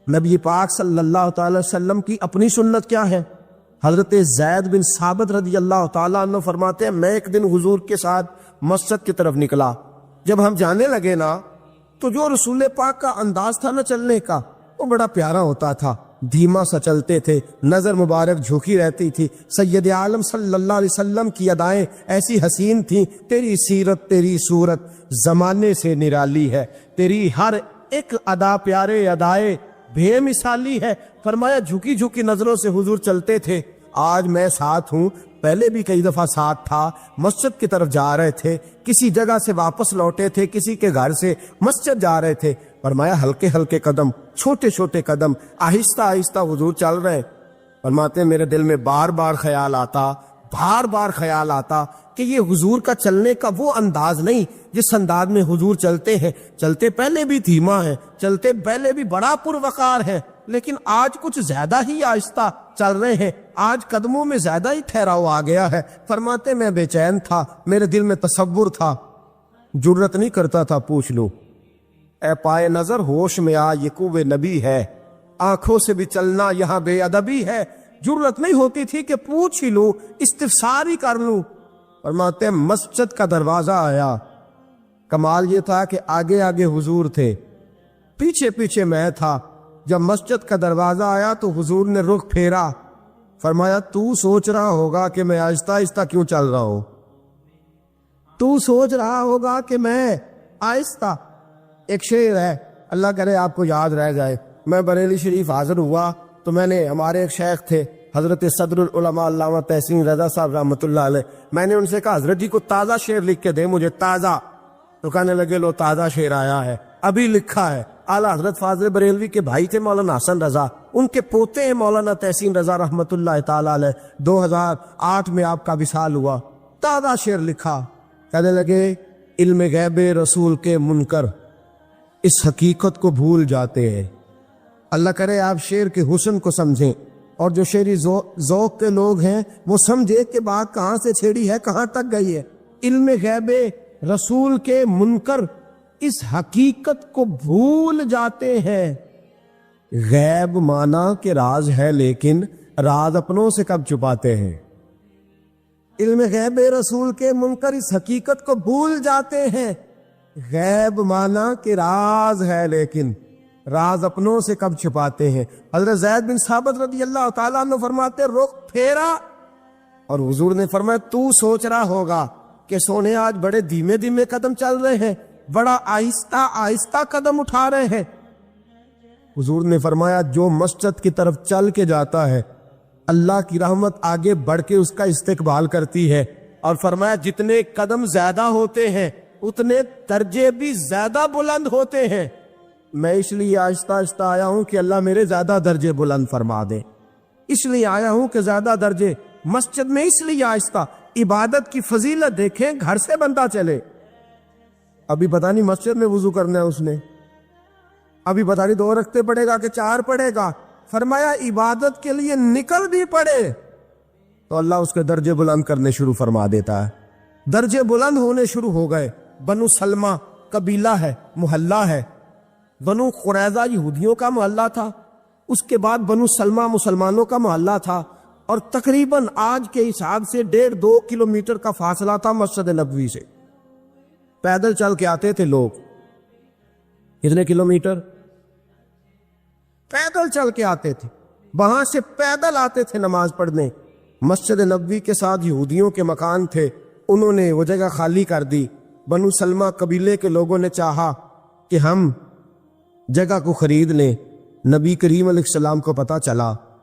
نبی پاک صلی اللہ تعالی وسلم کی اپنی سنت کیا ہے؟ حضرت زید بن ثابت رضی اللہ تعالیٰ عنہ فرماتے ہیں میں ایک دن حضور کے ساتھ مسجد کی طرف نکلا، جب ہم جانے لگے نا تو جو رسول پاک کا انداز تھا نا چلنے کا وہ بڑا پیارا ہوتا تھا، دھیما سا چلتے تھے، نظر مبارک جھکی رہتی تھی۔ سید عالم صلی اللہ علیہ وسلم کی ادائیں ایسی حسین تھیں، تیری سیرت تیری صورت زمانے سے نرالی ہے، تیری ہر ایک ادا پیارے ادائے بے مثالی ہے۔ فرمایا جھکی جھکی نظروں سے حضور چلتے تھے۔ آج میں ساتھ ہوں، پہلے بھی کئی دفعہ ساتھ تھا، مسجد کی طرف جا رہے تھے، کسی جگہ سے واپس لوٹے تھے، کسی کے گھر سے مسجد جا رہے تھے۔ فرمایا ہلکے ہلکے قدم، چھوٹے چھوٹے قدم، آہستہ آہستہ حضور چل رہے۔ فرماتے میرے دل میں بار بار خیال آتا کہ یہ حضور کا چلنے کا وہ انداز نہیں جس انداز میں حضور چلتے ہیں۔ چلتے پہلے بھی دھیما ہے، چلتے پہلے بھی بڑا پروقار ہے، لیکن آج کچھ زیادہ ہی آہستہ چل رہے ہیں، آج قدموں میں زیادہ ہی ٹھہراؤ آ گیا ہے۔ فرماتے میں بے چین تھا، میرے دل میں تصور تھا، جرت نہیں کرتا تھا پوچھ لوں اے پائے نظر ہوش میں آ یہ کوے نبی ہے، آنکھوں سے بھی چلنا یہاں بے ادبی ہے۔ جرت نہیں ہوتی تھی کہ پوچھ ہی لوں، استفسار ہی کر لوں۔ فرماتے مسجد کا دروازہ آیا، کمال یہ تھا کہ آگے آگے حضور تھے، پیچھے پیچھے میں تھا۔ جب مسجد کا دروازہ آیا تو حضور نے رخ پھیرا، فرمایا تو سوچ رہا ہوگا کہ میں آہستہ آہستہ کیوں چل رہا ہوں، تو سوچ رہا ہوگا کہ میں آہستہ۔ ایک شعر ہے، اللہ کرے آپ کو یاد رہ جائے۔ میں بریلی شریف حاضر ہوا تو میں نے، ہمارے ایک شیخ تھے حضرت صدر العلماء علامہ تحسین رضا صاحب رحمۃ اللہ علیہ، میں نے ان سے کہا حضرت جی کو تازہ شعر لکھ کے دے مجھے، تازہ۔ تو کہنے لگے لو تازہ شعر آیا ہے، ابھی لکھا ہے۔ اعلیٰ حضرت فاضل بریلوی کے بھائی تھے مولانا حسن رضا، ان کے پوتے ہیں مولانا تحسین رضا رحمۃ اللہ تعالی علیہ، 2008 میں آپ کا وصال ہوا۔ تازہ شعر لکھا، کہنے لگے علم غیب رسول کے منکر اس حقیقت کو بھول جاتے ہیں۔ اللہ کرے آپ شعر کے حسن کو سمجھیں، اور جو شعری ذوق کے لوگ ہیں وہ سمجھے کہ بات کہاں سے چھیڑی ہے، کہاں تک گئی ہے۔ علم غیب رسول کے منکر اس حقیقت کو بھول جاتے ہیں۔ غیب مانا کہ راز ہے، لیکن راز اپنوں سے کب چھپاتے ہیں۔ علم غیب رسول کے منکر اس حقیقت کو بھول جاتے ہیں۔ غیب مانا کہ راز ہے، لیکن راز اپنوں سے کب چھپاتے ہیں۔ حضرت زید بن ثابت رضی اللہ تعالیٰ عنہ فرماتے رخ پھیرا اور حضور نے فرمایا تو سوچ رہا ہوگا کہ سونے آج بڑے دھیمے دھیمے قدم چل رہے ہیں، بڑا آہستہ آہستہ قدم اٹھا رہے ہیں۔ حضور نے فرمایا جو مسجد کی طرف چل کے جاتا ہے اللہ کی رحمت آگے بڑھ کے اس کا استقبال کرتی ہے، اور فرمایا جتنے قدم زیادہ ہوتے ہیں اتنے درجے بھی زیادہ بلند ہوتے ہیں۔ میں اس لیے آہستہ آہستہ آیا ہوں کہ اللہ میرے زیادہ درجے بلند فرما دے، اس لیے آیا ہوں کہ زیادہ درجے مسجد میں، اس لیے آہستہ۔ عبادت کی فضیلت دیکھیں، گھر سے بندہ چلے، ابھی پتہ نہیں مسجد میں وضو کرنا ہے اس نے، ابھی پتہ نہیں 2 رکعتیں پڑھے گا کہ 4 پڑھے گا، فرمایا عبادت کے لیے نکل بھی پڑے تو اللہ اس کے درجے بلند کرنے شروع فرما دیتا ہے۔ درجے بلند ہونے شروع ہو گئے۔ بنو سلمہ قبیلہ ہے، محلہ ہے، بنو قریظہ یہودیوں کا محلہ تھا، اس کے بعد بنو سلمہ مسلمانوں کا محلہ تھا، اور تقریباً آج کے حساب سے 1.5-2 کلومیٹر کا فاصلہ تھا مسجد نبوی سے۔ پیدل چل کے آتے تھے لوگ، کتنے کلومیٹر پیدل چل کے آتے تھے، وہاں سے پیدل آتے تھے نماز پڑھنے۔ مسجد نبوی کے ساتھ یہودیوں کے مکان تھے، انہوں نے وہ جگہ خالی کر دی۔ بنو سلمہ قبیلے کے لوگوں نے چاہا کہ ہم جگہ کو خرید لیں۔ نبی کریم علیہ السلام کو پتہ چلا